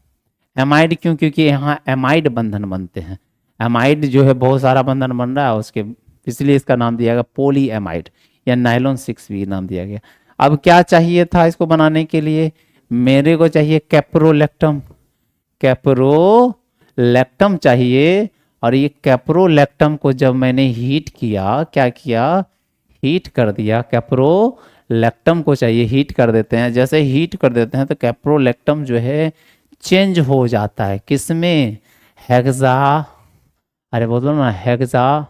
एमाइड क्यों? क्योंकि यहाँ एमाइड बंधन बनते हैं। एमाइड जो है बहुत सारा बंधन बन रहा है उसके, इसलिए इसका नाम दिया गया पॉलीएमाइड या नायलॉन 6 भी नाम दिया गया। अब क्या चाहिए था इसको बनाने के लिए? मेरे को चाहिए कैप्रोलैक्टम। कैप्रोलैक्टम चाहिए। और ये कैप्रोलैक्टम को जब मैंने हीट किया, क्या किया? हीट कर दिया। कैप्रोलैक्टम को चाहिए, हीट कर देते हैं। जैसे हीट कर देते हैं तो कैप्रोलैक्टम जो है चेंज हो जाता है। किसमें? हेक्सा, अरे बोलो ना हेक्सा,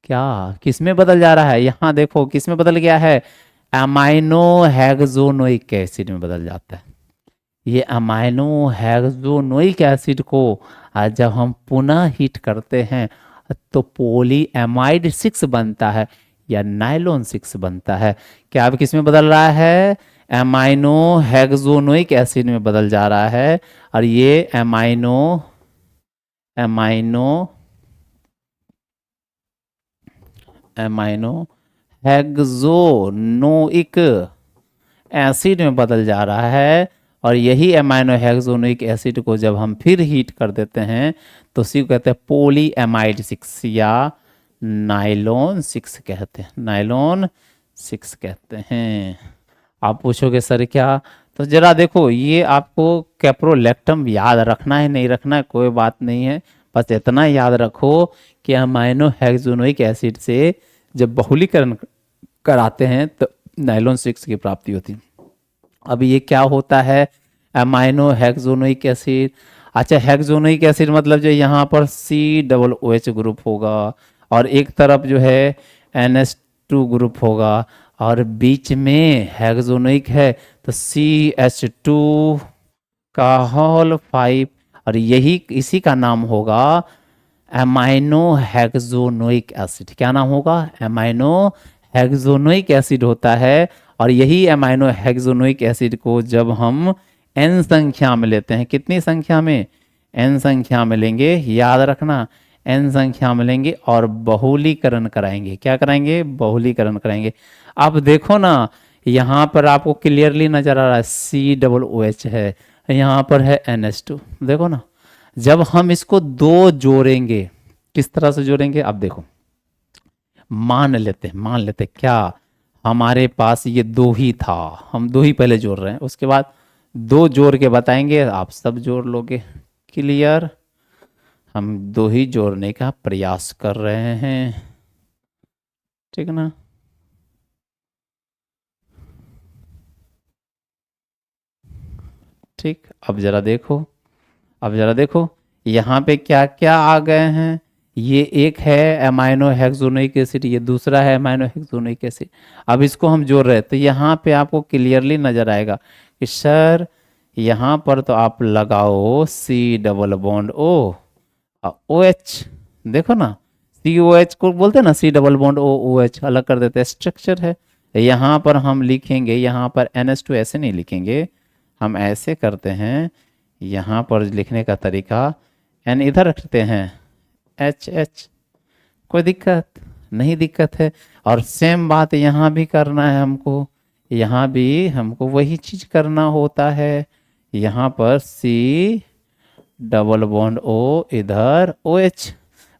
क्या किसमें बदल जा रहा है? यहां देखो किसमें बदल गया है? अमाइनो हेक्सोनोइक एसिड में बदल जाता है। ये अमाइनो हेक्सोनोइक एसिड को जब हम पुनः हीट करते हैं तो पॉलीएमाइड 6 बनता है या नायलॉन 6 बनता है। क्या अब किस में बदल रहा है? एमाइनो हेक्सोनोइक एसिड में बदल जा रहा है। और ये एमाइनो हेक्सोनोइक एसिड में बदल जा रहा है। और यही एमाइनो हेक्सोनोइक एसिड को जब हम फिर हीट कर देते हैं तो उसी को कहते हैं पॉलीएमाइड 6 या नायलॉन 6 कहते हैं। नायलॉन 6 कहते हैं। आप पूछोगे सर क्या, तो जरा देखो, ये आपको कैप्रोलैक्टम याद रखना है, नहीं रखना है कोई बात नहीं है, बस इतना याद रखो कि अमाइनो हेक्सोनोइक एसिड से जब बहुलीकरण कराते हैं तो नाइलॉन 6 की प्राप्ति होती है। अब ये क्या होता है, अमाइनो हेक्सोनोइक एसिड। अच्छा, हेक्सोनोइक एसिड मतलब जो यहाँ पर COOH ग्रुप होगा और एक तरफ जो है NH2 ग्रुप होगा और बीच में हेक्सोनोइक है तो CH2 का होल 5, और यही इसी का नाम होगा एमाइनो हेक्सोनोइक एसिड। क्या नाम होगा, एमाइनो हेक्सोनोइक एसिड होता है। और यही एमाइनो हेक्सोनोइक एसिड को जब हम n संख्या में लेते हैं, कितनी संख्या में, n संख्या में लेंगे, याद रखना n संख्या में लेंगे और बहुलीकरण कराएंगे। क्या कराएंगे, बहुलीकरण कराएंगे। अब देखो ना, यहाँ पर आपको क्लियरली नजर आ रहा है COOH है, यहाँ पर है NH2, देखो ना। जब हम इसको दो जोड़ेंगे, किस तरह से जोड़ेंगे, अब देखो, मान लेते क्या, हमारे पास ये दो ही था, हम दो ही पहले जोड़ रहे हैं, उसके बाद दो जोड़ के बताएंगे, आप सब जोड़ लोगे। क्लियर, हम दो ही जोड़ने का प्रयास कर रहे हैं, ठीक ना। ठीक, अब जरा देखो यहाँ पे क्या क्या आ गए हैं। ये एक है एमाइनो हेक्सोनोइक एसिड, ये दूसरा है एमाइनो हेक्सोनोइक एसिड। अब इसको हम जोड़ रहे हैं तो यहाँ पे आपको क्लियरली नजर आएगा कि सर यहाँ पर तो आप लगाओ C+O OH, देखो ना, COH को बोलते हैं ना, C+OH अलग कर देते हैं, स्ट्रक्चर है। यहाँ पर हम लिखेंगे, यहाँ पर NH2 ऐसे नहीं लिखेंगे, हम ऐसे करते हैं। यहाँ पर लिखने का तरीका, N इधर रखते हैं, HH, कोई दिक्कत है। और सेम बात यहाँ भी करना है हमको, यहाँ भी हमको वही चीज करना होता है। यहाँ पर C+O इधर OH,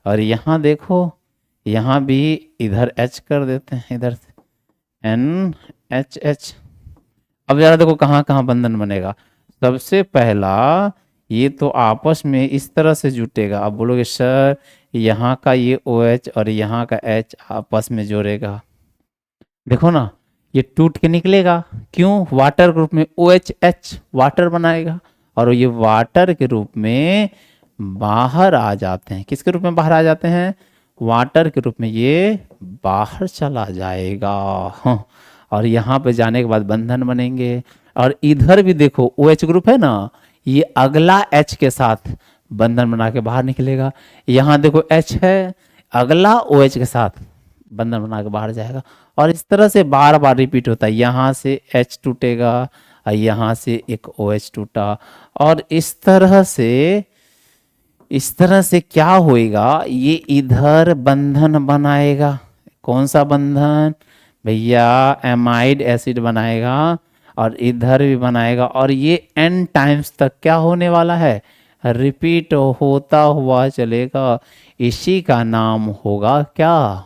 और यहाँ देखो, यहाँ भी इधर H कर देते हैं, इधर से NHH। अब जरा देखो कहाँ कहाँ बंधन बनेगा। सबसे पहला, ये तो आपस में इस तरह से जुटेगा। अब बोलोगे सर यहाँ का ये OH और यहाँ का H आपस में जोड़ेगा, देखो ना, ये टूट के निकलेगा। क्यों, वाटर ग्रुप में OHH वाटर बनाएगा और ये वाटर के रूप में बाहर आ जाते हैं। किसके रूप में बाहर आ जाते हैं, वाटर के रूप में ये बाहर चला जाएगा। हाँ। और यहाँ पे जाने के बाद बंधन बनेंगे। और इधर भी देखो OH ग्रुप है ना, ये अगला H के साथ बंधन बना के बाहर निकलेगा। यहाँ देखो H है, अगला OH के साथ बंधन बना के बाहर जाएगा। और इस तरह से बार बार रिपीट होता है। यहाँ से H टूटेगा और यहाँ से एक OH टूटा, और इस तरह से क्या होएगा, ये इधर बंधन बनाएगा। कौन सा बंधन भैया, एमाइड एसिड बनाएगा, और इधर भी बनाएगा। और ये n टाइम्स तक क्या होने वाला है, रिपीट होता हुआ चलेगा। इसी का नाम होगा क्या,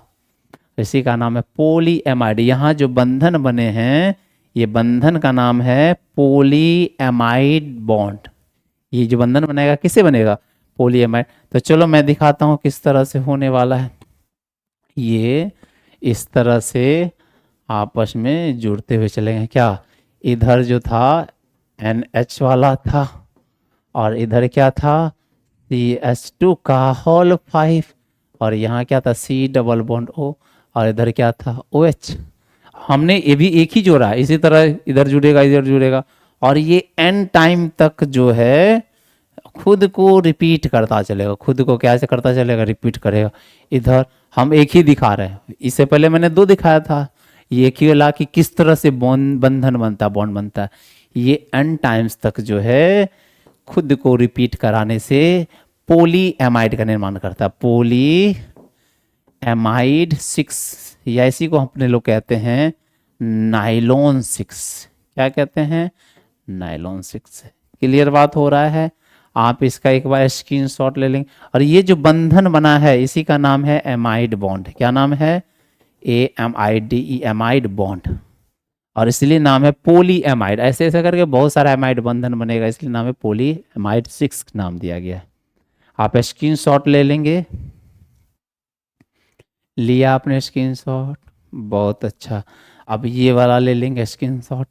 इसी का नाम है पोली एमाइड। यहाँ जो बंधन बने हैं, ये बंधन का नाम है पोली एमाइड बॉन्ड। ये जो बंधन बनेगा किससे बनेगा, पोली एमाइड। तो चलो मैं दिखाता हूँ किस तरह से होने वाला है। ये इस तरह से आपस में जुड़ते हुए चलेंगे। क्या, इधर जो था NH वाला था और इधर क्या था CH2 का होल 5, और यहाँ क्या था C+O, और इधर क्या था OH। हमने ये भी एक ही जोड़ा है, इसी तरह इधर जुड़ेगा। और ये n टाइम तक जो है खुद को रिपीट करता चलेगा। खुद को कैसे करता चलेगा, रिपीट करेगा। इधर हम एक ही दिखा रहे हैं, इससे पहले मैंने दो दिखाया था। ये एक ही वाला कि किस तरह से बंधन बनता, बॉन्ड बनता है। ये n टाइम्स तक जो है खुद को रिपीट कराने से पोली एमाइड का निर्माण करता है। पोली एमाइड 6, या इसी को अपने लोग कहते हैं नाइलॉन 6। क्या कहते हैं, नाइलॉन 6। क्लियर बात हो रहा है, आप इसका एक बार स्क्रीनशॉट ले लेंगे। और ये जो बंधन बना है इसी का नाम है एमाइड बॉन्ड। क्या नाम है, AMIDE, एमाइड बॉन्ड। और इसलिए नाम है पोली एमाइड। ऐसे ऐसे करके बहुत सारा एमाइड बंधन बनेगा, इसलिए नाम है पोली एमाइड 6 नाम दिया गया है। आप स्क्रीन शॉट ले लेंगे। लिया आपने स्क्रीन शॉट, बहुत अच्छा। अब ये वाला ले लेंगे स्क्रीन शॉट।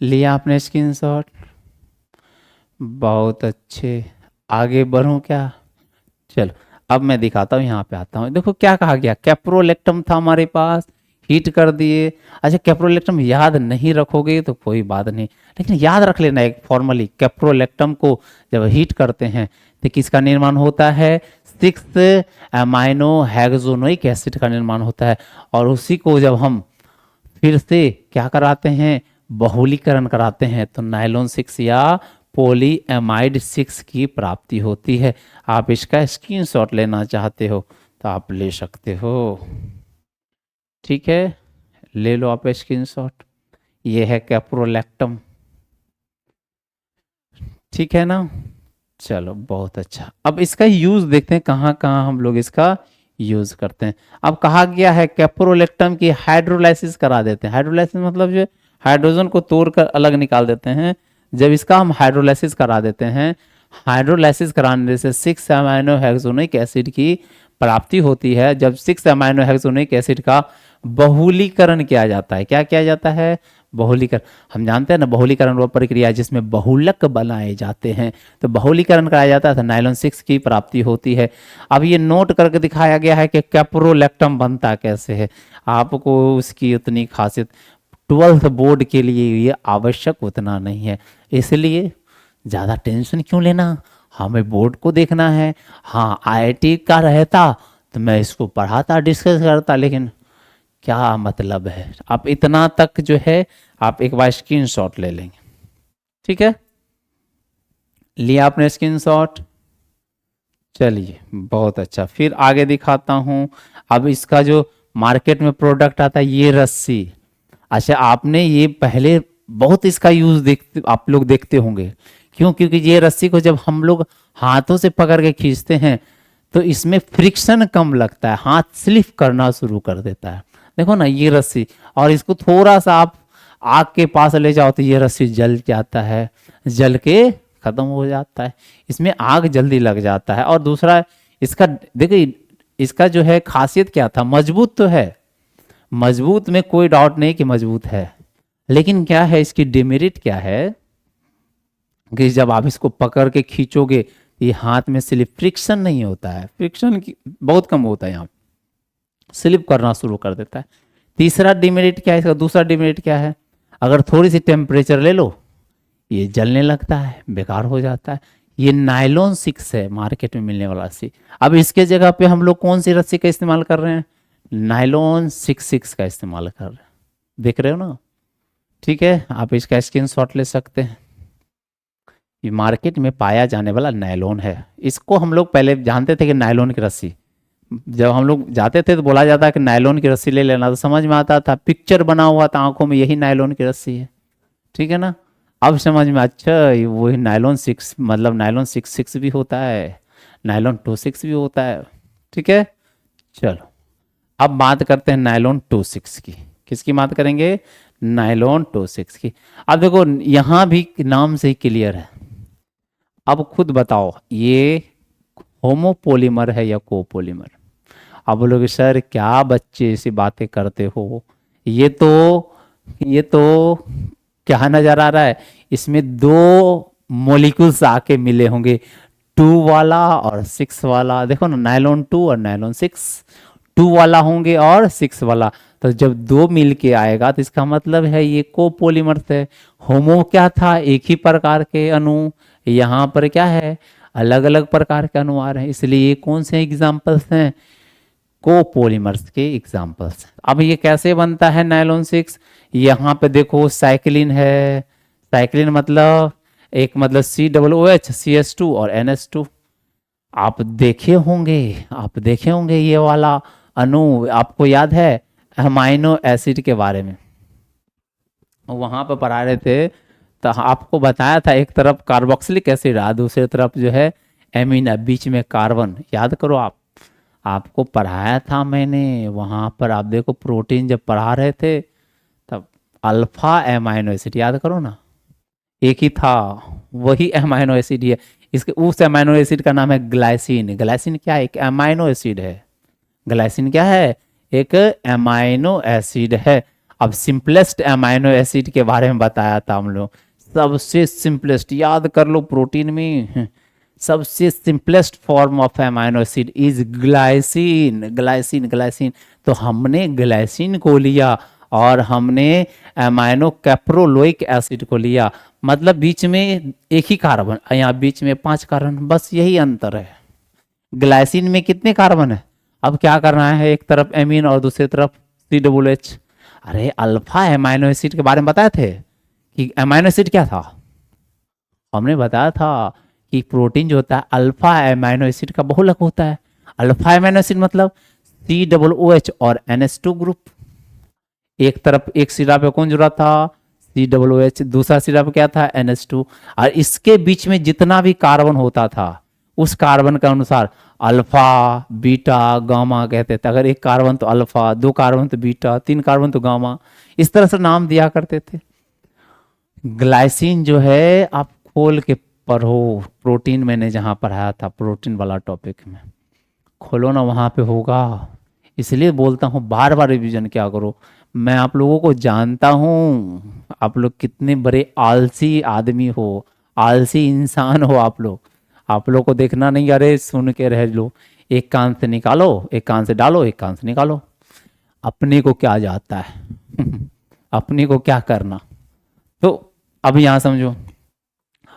लिया आपने स्क्रीन शॉट, बहुत अच्छे। आगे बढ़ूं क्या? चलो अब मैं दिखाता हूँ, यहाँ पे आता हूँ। देखो क्या कहा गया, कैप्रोलेक्टम था हमारे पास, हीट कर दिए। अच्छा कैप्रोलेक्टम याद नहीं रखोगे तो कोई बात नहीं, लेकिन याद रख लेना एक फॉर्मली, कैप्रोलेक्टम को जब हीट करते हैं तो किसका निर्माण होता है? 6 एमाइनो हेक्सोनोइक एसिड का निर्माण होता है। और उसी को जब हम फिर से क्या कराते हैं, बहुलीकरण कराते हैं, तो नायलॉन 6 या पॉलीएमाइड 6 की प्राप्ति होती है। आप इसका स्क्रीनशॉट लेना चाहते हो तो आप ले सकते हो, ठीक है, ले लो आप स्क्रीनशॉट। ये है कैप्रोलैक्टम, ठीक है ना। चलो बहुत अच्छा। अब इसका यूज देखते हैं कहाँ कहाँ हम लोग इसका यूज करते हैं। अब कहा गया है कैप्रोलेक्टम की हाइड्रोलाइसिस करा देते हैं। हाइड्रोलाइसिस मतलब जो हाइड्रोजन को तोड़कर अलग निकाल देते हैं। जब इसका हम हाइड्रोलाइसिस करा देते हैं, हाइड्रोलाइसिस कराने से 6 अमाइनो हेक्सोनिक एसिड की प्राप्ति होती है। जब 6 अमाइनो हेक्सोनिक एसिड का बहुलीकरण किया जाता है, क्या किया जाता है? बहुलीकरण। हम जानते हैं ना, बहुलीकरण वो प्रक्रिया जिसमें बहुलक बनाए जाते हैं, तो बहुलीकरण कराया जाता है तो नायलॉन 6 की प्राप्ति होती है। अब ये नोट करके दिखाया गया है कि कैप्रोलैक्टम बनता कैसे है। आपको उसकी उतनी खासियत 12th बोर्ड के लिए ये आवश्यक उतना नहीं है, इसलिए ज़्यादा टेंशन क्यों लेना, हमें बोर्ड को देखना है। हाँ आईआईटी का रहता तो मैं इसको पढ़ाता, डिस्कस करता, लेकिन क्या मतलब है। आप इतना तक जो है आप एक बार स्क्रीनशॉट ले लेंगे, ठीक है। लिया आपने स्क्रीनशॉट, चलिए बहुत अच्छा। फिर आगे दिखाता हूँ। अब इसका जो मार्केट में प्रोडक्ट आता है ये रस्सी। अच्छा आपने ये पहले बहुत इसका यूज देखते, आप लोग देखते होंगे, क्यों? क्योंकि ये रस्सी को जब हम लोग हाथों से पकड़ के खींचते हैं तो इसमें फ्रिक्शन कम लगता है, हाथ स्लिप करना शुरू कर देता है। देखो ना ये रस्सी, और इसको थोड़ा सा आप आग के पास ले जाओ तो ये रस्सी जल जाता है, जल के खत्म हो जाता है। इसमें आग जल्दी लग जाता है। और दूसरा इसका देखिए, इसका जो है खासियत क्या था, मजबूत तो है, मजबूत में कोई डाउट नहीं कि मजबूत है, लेकिन क्या है इसकी डिमेरिट क्या है कि जब आप इसको पकड़ के खींचोगे ये हाथ में स्लिप, फ्रिक्शन नहीं होता है, फ्रिक्शन की बहुत कम होता है, यहाँ स्लिप करना शुरू कर देता है। तीसरा डिमेरिट क्या है इसका, दूसरा डिमेरिट क्या है, अगर थोड़ी सी टेम्परेचर ले लो ये जलने लगता है, बेकार हो जाता है। ये नायलॉन 6 है मार्केट में मिलने वाला रस्सी। अब इसके जगह पे हम लोग कौन सी रस्सी का इस्तेमाल कर रहे हैं? नायलॉन 6 का इस्तेमाल कर रहे हैं, देख रहे हो ना, ठीक है। आप इसका स्क्रीनशॉट ले सकते हैं। ये मार्केट में पाया जाने वाला नायलॉन है। इसको हम लोग पहले जानते थे कि नायलॉन की रस्सी, जब हम लोग जाते थे तो बोला जाता कि नायलॉन की रस्सी ले लेना, तो समझ में आता था, पिक्चर बना हुआ था आंखों में, यही नायलॉन की रस्सी है, ठीक है ना। अब समझ में, अच्छा वही नायलॉन 6, मतलब नायलॉन 6 भी होता है, नायलॉन 26 भी होता है, ठीक है। चलो अब बात करते हैं नायलॉन 26 की। किसकी बात करेंगे? नायलॉन 26 की। अब देखो यहाँ भी नाम से ही क्लियर है। अब खुद बताओ ये होमोपोलीमर है या कोपोलीमर? अब बोलोगे सर क्या बच्चे ऐसी बातें करते हो, ये तो क्या नजर आ रहा है, इसमें 2 मॉलिक्यूल्स आके मिले होंगे, 2 वाला और 6 वाला। देखो ना, नायलॉन 2 और नायलॉन 6, 2 वाला होंगे और 6 वाला। तो जब 2 मिल के आएगा तो इसका मतलब है ये कोपोलीमर थे। होमो क्या था, एक ही प्रकार के अणु, यहाँ पर क्या है, अलग अलग प्रकार के अणु आ रहे हैं, इसलिए ये कौन से एग्जाम्पल्स हैं? कोपोलीमर्स के एग्जाम्पल्स। अब ये कैसे बनता है नायलॉन 6? यहाँ पे देखो साइक्लिन है, साइक्लिन मतलब एक मतलब COOH CH2 और NH2। आप देखे होंगे ये वाला अणु, आपको याद है अमाइनो एसिड के बारे में, वहां पर पढ़ा रहे थे तो आपको बताया था एक तरफ कार्बोक्सिलिक एसिड आ, दूसरी तरफ जो है एमीन, बीच में कार्बन, याद करो आप, आपको पढ़ाया था मैंने वहाँ पर। आप देखो प्रोटीन जब पढ़ा रहे थे तब अल्फा एमाइनो एसिड, याद करो ना, एक ही था, वही एमाइनो एसिड ही है। इसके उस एमाइनो एसिड का नाम है ग्लाइसिन। ग्लाइसिन क्या है? एक एमाइनो एसिड है। ग्लाइसिन क्या है? एक एमाइनो एसिड है। अब सिंपलेस्ट एमाइनो एसिड के बारे में बताया था हम लोग, सबसे सिंपलेस्ट, याद कर लो, प्रोटीन में सबसे simplest form of amino acid is glycine. Glycine, glycine. तो हमने ग्लाइसिन को लिया और हमने एमाइनो कैप्रोलोइक एसिड को लिया, मतलब बीच में एक ही कार्बन, यहाँ बीच में 5 कार्बन, बस यही अंतर है। ग्लाइसिन में कितने कार्बन है? अब क्या करना है, एक तरफ एमीन और दूसरी तरफ COOH। अरे अल्फा एमाइनो एसिड के बारे में बताए थे कि एमाइनो एसिड क्या था, हमने बताया था कि प्रोटीन जो होता है अल्फा एमाइनो एसिड का बहुलक होता है। अल्फा एमाइनो एसिड मतलब COOH और NH2 ग्रुप। एक तरफ एक सिरा पे कौन जुड़ा था? COOH, दूसरा सिरा पे क्या था? NH2। और इसके बीच में जितना भी कार्बन होता था उस कार्बन के अनुसार अल्फा, बीटा, गामा कहते थे। अगर एक कार्बन तो अल्फा, 2 कार्बन तो बीटा, 3 कार्बन तो गामा, इस तरह से नाम दिया करते थे। ग्लाइसिन जो है आप खोल के पढ़ो, प्रोटीन मैंने जहाँ पढ़ाया था, प्रोटीन वाला टॉपिक में खोलो ना, वहाँ पे होगा। इसलिए बोलता हूँ बार बार रिवीजन क्या करो। मैं आप लोगों को जानता हूँ, आप लोग कितने बड़े आलसी आदमी हो, आलसी इंसान हो आप लोग को देखना नहीं, अरे सुन के रह लो, एक कान से निकालो, एक कान से डालो, एक कान से निकालो, अपने को क्या जाता है अपने को क्या करना। तो अब यहाँ समझो,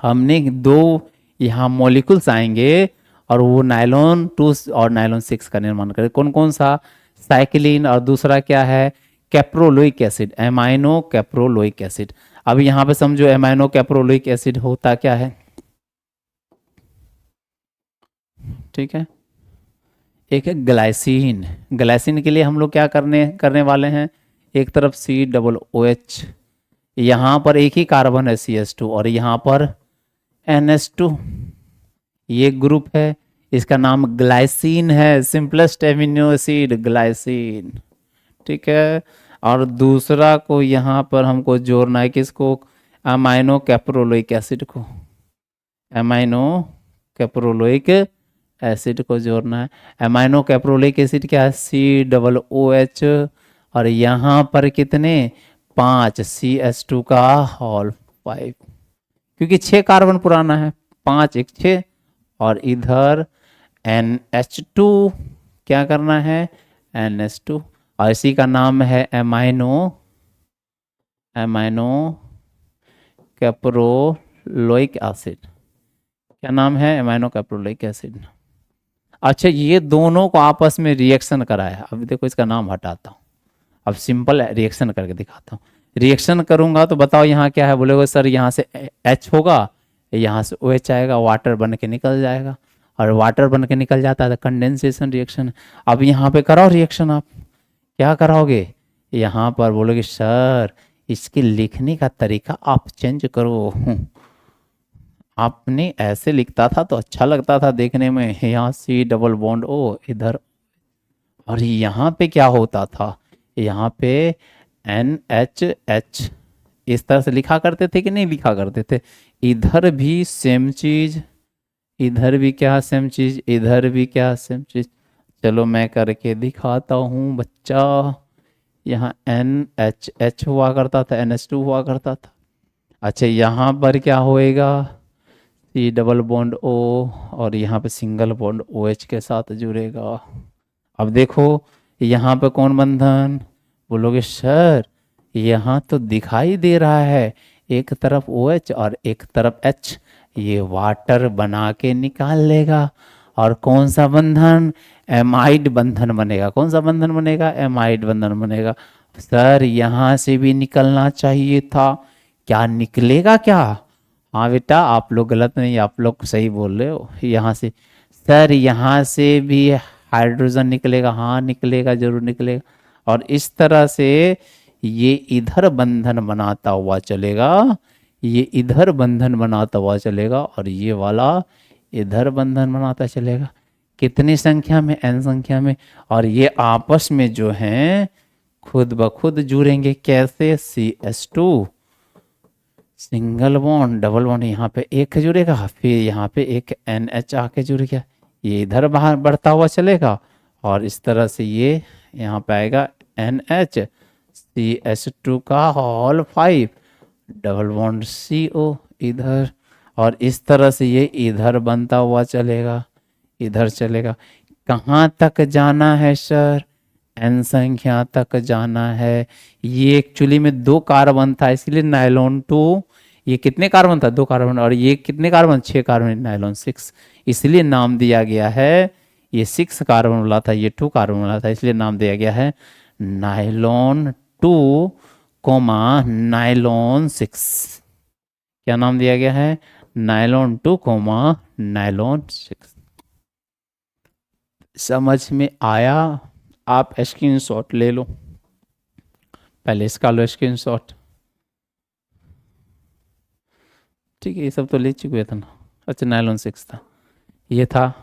हमने 2 यहाँ मॉलिक्यूल्स आएंगे और वो नायलॉन 2 और नायलॉन 6 का निर्माण करे। कौन कौन सा? साइक्लिन, और दूसरा क्या है? कैप्रोलोइक एसिड, एमाइनो कैप्रोलोइक एसिड। अब यहाँ पे समझो एमाइनो कैप्रोलोइक एसिड होता क्या है, ठीक है। एक है ग्लाइसिन। ग्लाइसिन के लिए हम लोग क्या करने वाले हैं, एक तरफ COOH, यहाँ पर एक ही कार्बन है CH2 और यहाँ पर NH2, ये ग्रुप है, इसका नाम ग्लाइसिन है, सिंपलेस्ट एमिनो एसिड ग्लाइसिन, ठीक है। और दूसरा को यहाँ पर हमको जोड़ना है, किसको? अमाइनो कैप्रोलोइक एसिड को, अमाइनो कैप्रोलोइक एसिड को जोड़ना है। अमाइनो कैप्रोलिक एसिड क्या है? COOH, और यहाँ पर कितने? 5 CH2 का होल 5, क्योंकि 6 कार्बन पुराना है, 5 1 6, और इधर NH2 क्या करना है? NH2, और इसी का नाम है अमाइनो कैप्रोलोइक एसिड। क्या नाम है? Amino caproic acid. अच्छा, ये दोनों को आपस में रिएक्शन कराया। अब देखो इसका नाम हटाता हूँ, अब सिंपल रिएक्शन करके दिखाता हूँ। रिएक्शन करूंगा तो बताओ यहाँ क्या है, बोलेगा सर यहाँ से H होगा, यहाँ से OH आएगा, वाटर बन के निकल जाएगा, और वाटर बन के निकल जाता है तो कंडेंसेशन रिएक्शन। अब यहाँ पे कराओ रिएक्शन, आप क्या कराओगे? यहाँ पर बोलोगे सर इसके लिखने का तरीका आप चेंज करो, आपने ऐसे लिखता था तो अच्छा लगता था देखने में, यहाँ C+O इधर, और यहाँ पे क्या होता था, यहाँ पे NHH, इस तरह से लिखा करते थे कि नहीं लिखा करते थे? इधर भी सेम चीज, इधर भी क्या सेम चीज, इधर भी क्या सेम चीज। चलो मैं करके दिखाता हूँ बच्चा। यहाँ NHH हुआ करता था, NH2 हुआ करता था। अच्छा, यहाँ पर क्या होएगा? C+O, और यहाँ पे सिंगल बॉन्ड OH के साथ जुड़ेगा। अब देखो यहाँ पे कौन बंधन? बोलोगे सर यहाँ तो दिखाई दे रहा है, एक तरफ OH और एक तरफ H, ये वाटर बना के निकाल लेगा। और कौन सा बंधन? एमाइड बंधन बनेगा। कौन सा बंधन बनेगा? एमाइड बंधन बनेगा। सर यहाँ से भी निकलना चाहिए था, क्या निकलेगा क्या? हाँ बेटा, आप लोग गलत नहीं, आप लोग सही बोल रहे हो। यहाँ से सर, यहाँ से भी हाइड्रोजन निकलेगा, हाँ निकलेगा, जरूर निकलेगा। और इस तरह से ये इधर बंधन बनाता हुआ चलेगा, ये इधर बंधन बनाता हुआ चलेगा, और ये वाला इधर बंधन बनाता चलेगा। कितनी संख्या में? N संख्या में। और ये आपस में जो हैं खुद ब खुद जुड़ेंगे। कैसे? CH2 single bond double bond, यहाँ पे एक जुड़ेगा, फिर यहाँ पे एक NH आके जुड़ गया, ये इधर बाहर बढ़ता हुआ चलेगा और इस तरह से ये यहाँ पे आएगा NH CH2 का होल 5 डबल बॉन्ड CO इधर, और इस तरह से ये इधर बनता हुआ चलेगा, इधर चलेगा। कहाँ तक जाना है सर? N संख्या तक जाना है। ये एक्चुअली में 2 कार्बन था, इसलिए नायलॉन 2, ये कितने कार्बन था? 2 कार्बन, और ये कितने कार्बन? 6 कार्बन, नायलॉन 6, इसलिए नाम दिया गया है। ये 6 कार्बन वाला था, ये 2 कार्बन वाला था, इसलिए नाम दिया गया है नायलॉन 2 कोमा नायलॉन 6। क्या नाम दिया गया है? Nylon 2 comma nylon 6। समझ में आया? आप स्क्रीनशॉट ले लो, पहले इसका लो स्क्रीनशॉट। ठीक है, ये सब तो ले चुके थे ना। अच्छा, नायलॉन 6 था, ये था।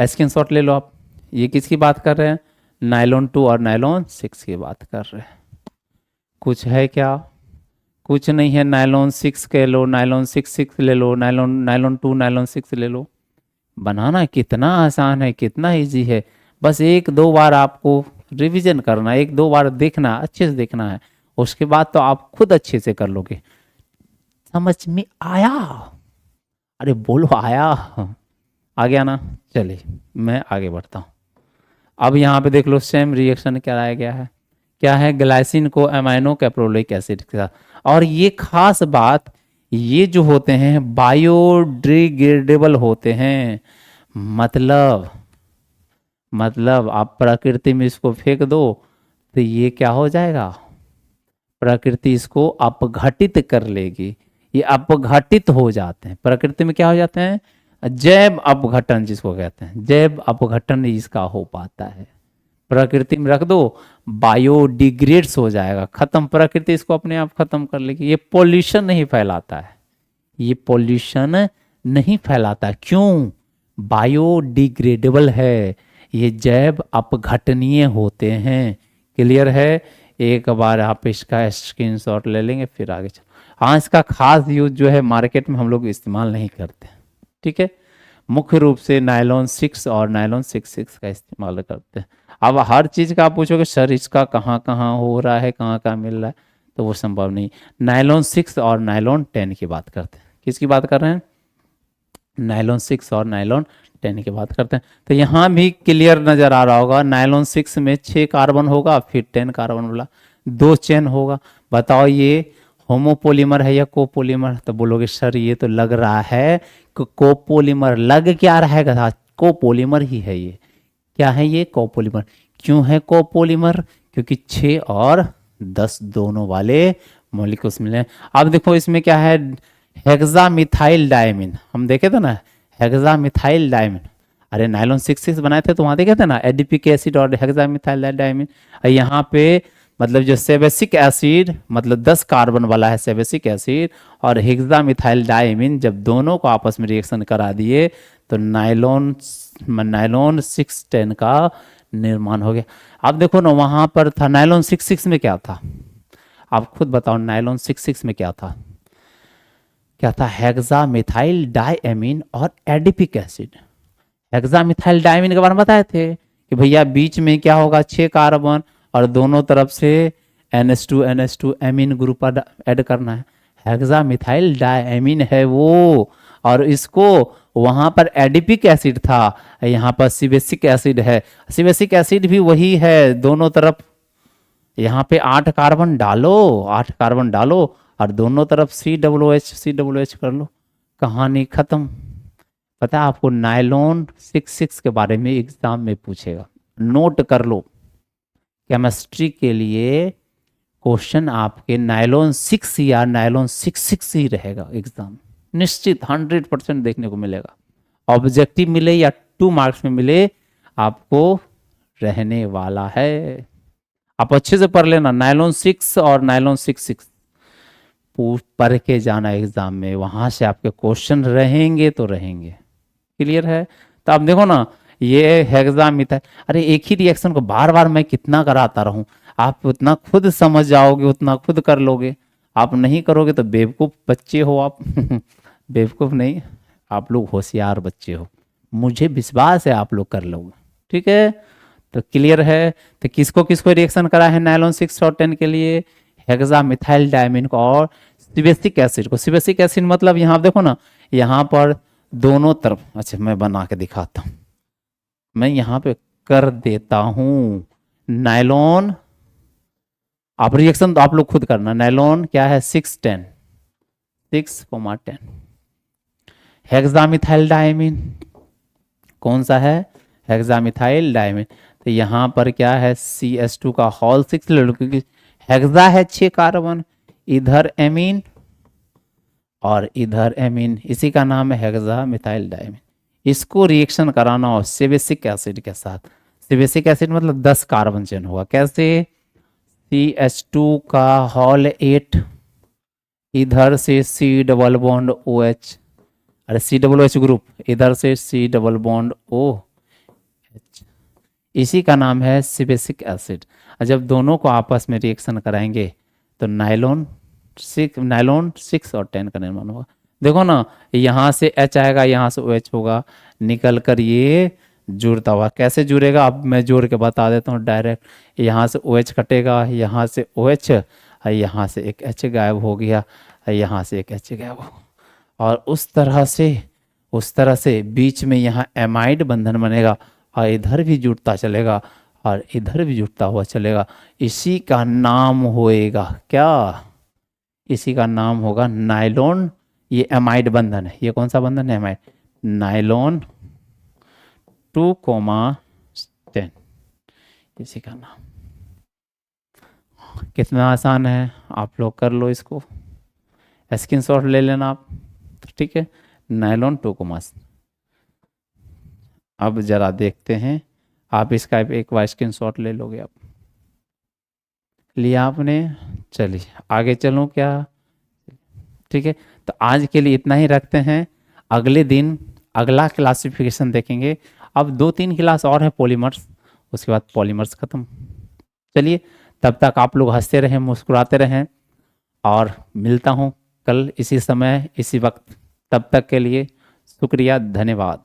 स्क्रीनशॉट ले लो आप। ये किसकी बात कर रहे हैं? नायलॉन 2 और नायलॉन 6 की बात कर रहे हैं। कुछ है क्या? कुछ नहीं है। नायलॉन 6 के लो, नायलॉन 6 ले लो, नायलॉन 2 नायलॉन 6 ले लो। बनाना कितना आसान है, कितना इजी है। बस 1-2 बार आपको रिवीजन करना है, 1-2 बार देखना, अच्छे से देखना है, उसके बाद तो आप खुद अच्छे से कर लोगे। समझ में आया? अरे बोलो आया। आ गया ना? चलिए मैं आगे बढ़ता हूँ। अब यहाँ पे देख लो, सेम रिएक्शन क्या आया गया है। क्या है? ग्लाइसिन को अमाइनो कैप्रोलिक एसिड के साथ, और ये खास बात, ये जो होते हैं बायोडिग्रेडेबल होते हैं। मतलब आप प्रकृति में इसको फेंक दो तो ये क्या हो जाएगा? प्रकृति इसको अपघटित कर लेगी। ये अपघटित हो जाते हैं प्रकृति में, क्या हो जाते हैं? जैव अपघटन जिसको कहते हैं, जैव अपघटन इसका हो पाता है। प्रकृति में रख दो, बायोडिग्रेड्स हो जाएगा, खत्म, प्रकृति इसको अपने आप खत्म कर लेगी। ये पॉल्यूशन नहीं फैलाता है, ये पॉल्यूशन नहीं फैलाता। क्यों? बायोडिग्रेडेबल है, ये जैव अपघटनीय होते हैं। क्लियर है? एक बार आप इसका स्क्रीनशॉट ले लेंगे, फिर आगे चलो। हाँ, इसका खास यूज जो है मार्केट में हम लोग इस्तेमाल नहीं करते, ठीक है। मुख्य रूप से नायलॉन 6 और नायलॉन 6 का इस्तेमाल करते हैं। अब हर चीज़ का आप पूछोगे सर इसका कहाँ कहाँ हो रहा है, कहाँ कहाँ मिल रहा है, तो वो संभव नहीं। नायलॉन 6 और नायलॉन 10 की बात करते हैं। किसकी बात कर रहे हैं? नायलॉन 6 और नायलॉन 10 की बात करते हैं। तो यहाँ भी क्लियर नज़र आ रहा होगा, नायलॉन 6 में 6 कार्बन होगा, फिर 10 कार्बन वाला 2 चेन होगा। बताओ ये होमोपोलीमर है या कोपोलीमर? तो बोलोगे सर ये तो लग रहा है कि कोपोलीमर। लग क्या रहेगा था? कोपोलीमर ही है ये। क्या है ये? कोपोलीमर। क्यों है कोपोलीमर? क्योंकि 6 और 10 दोनों वाले मॉलिक्यूल्स मिले। अब देखो इसमें क्या है, हेक्सामिथाइल डायमीन, हम देखे थे ना हेक्सामिथाइल डायमीन। अरे नायलॉन 6 बनाए थे तो वहां देखे थे ना एडिपिक एसिड और हेक्सामिथाइल डायमीन। यहाँ पे मतलब जो सेबेसिक एसिड, मतलब 10 कार्बन वाला है सेबेसिक एसिड, और हेक्सामिथाइल डायमीन जब दोनों को आपस में रिएक्शन करा दिए तो नायलॉन 6-10 का निर्माण हो गया। अब देखो ना वहां पर था नायलॉन 6 में क्या था? आप खुद बताओ नायलॉन 6 में क्या था? क्या था? हेक्सामिथाइल डायमीन और एडिपिक एसिड। हेक्सामिथाइल डायमीन के बारे में बताए थे कि भैया बीच में क्या होगा, 6 कार्बन और दोनों तरफ से NH2 एमीन ग्रुप ऐड करना है। हेक्सामिथाइल डायमीन है वो, और इसको वहां पर एडिपिक एसिड था, यहाँ पर सिबेसिक एसिड है। सिबेसिक एसिड भी वही है, दोनों तरफ यहाँ पे 8 कार्बन डालो, 8 कार्बन डालो और दोनों तरफ COOH कर लो, कहानी खत्म। पता है आपको नायलॉन 6 के बारे में एग्जाम में पूछेगा, नोट कर लो। केमिस्ट्री के लिए क्वेश्चन आपके नायलॉन 6 या नायलॉन 6 ही रहेगा एग्जाम, निश्चित 100% देखने को मिलेगा। ऑब्जेक्टिव मिले या 2 मार्क्स में मिले, आपको रहने वाला है। आप अच्छे से पढ़ लेना नायलॉन 6 और नायलॉन 6 पढ़ के जाना एग्जाम में, वहां से आपके क्वेश्चन रहेंगे तो रहेंगे। क्लियर है? तो आप देखो ना ये हेक्सामिथाइल। अरे एक ही रिएक्शन को बार बार मैं कितना कराता रहूं, आप उतना खुद समझ जाओगे, उतना खुद कर लोगे। आप नहीं करोगे तो बेवकूफ़ बच्चे हो आप। बेवकूफ़ नहीं, आप लोग होशियार बच्चे हो, मुझे विश्वास है आप लोग कर लोगे। ठीक है, तो क्लियर है। तो किसको किसको रिएक्शन करा है नायलॉन 6 और 10 के लिए? हेक्सामिथाइल डायमीन को और सिबेसिक एसिड को। सिबेसिक एसिड मतलब यहाँ देखो ना, यहाँ पर दोनों तरफ, अच्छा मैं बना के दिखाता हूँ, मैं यहाँ पे कर देता हूँ। नायलॉन, आप रिएक्शन तो आप लोग खुद करना। नायलॉन क्या है? 610, 6,10। हेक्सामिथाइल डायमीन कौन सा है? Hexamethyl diamine. तो यहाँ पर क्या है? CH2 का हॉल 6 ले लो, क्योंकि हेक्सा है 6 कार्बन, इधर एमीन और इधर एमीन, इसी का नाम है हेक्सामिथाइल डायमीन। इसको रिएक्शन कराना हो सिबेसिक एसिड के साथ। सिबेसिक एसिड मतलब 10 कार्बन चेन होगा। कैसे? CH2 का हॉल 8, इधर से C डबल बॉन्ड OH, अरे COOH ग्रुप, इधर से C डबल बॉन्ड OH, इसी का नाम है सिबेसिक एसिड। और जब दोनों को आपस में रिएक्शन कराएंगे तो नायलॉन 6 और 10 का निर्माण होगा। देखो ना, यहाँ से H आएगा, यहाँ से OH होगा, निकल कर ये जुड़ता हुआ। कैसे जुड़ेगा अब मैं जोड़ के बता देता हूँ डायरेक्ट। यहाँ से OH कटेगा, यहाँ से OH, और यहाँ से एक H गायब हो गया, और यहाँ से एक H गायब हो, और उस तरह से बीच में यहाँ एमाइड बंधन बनेगा, और इधर भी जुड़ता चलेगा और इधर भी जुड़ता हुआ चलेगा। इसी का नाम होएगा क्या? इसी का नाम होगा नायलॉन। ये एमाइड बंधन है। ये कौन सा बंधन है? एमाइड। नायलॉन 2,10, इसी का नाम। कितना आसान है, आप लोग कर लो इसको, स्क्रीनशॉट ले लेना आप। ठीक है, नायलॉन 2,10। अब जरा देखते हैं, आप इसका एक बार स्क्रीनशॉट ले लोगे आप। लिया आपने? चलिए आगे चलूं क्या? ठीक है, तो आज के लिए इतना ही रखते हैं। अगले दिन अगला क्लासिफिकेशन देखेंगे। अब 2-3 क्लास और है पॉलीमर्स, उसके बाद पॉलीमर्स खत्म। चलिए, तब तक आप लोग हंसते रहें, मुस्कुराते रहें, और मिलता हूँ कल इसी समय इसी वक्त। तब तक के लिए शुक्रिया, धन्यवाद।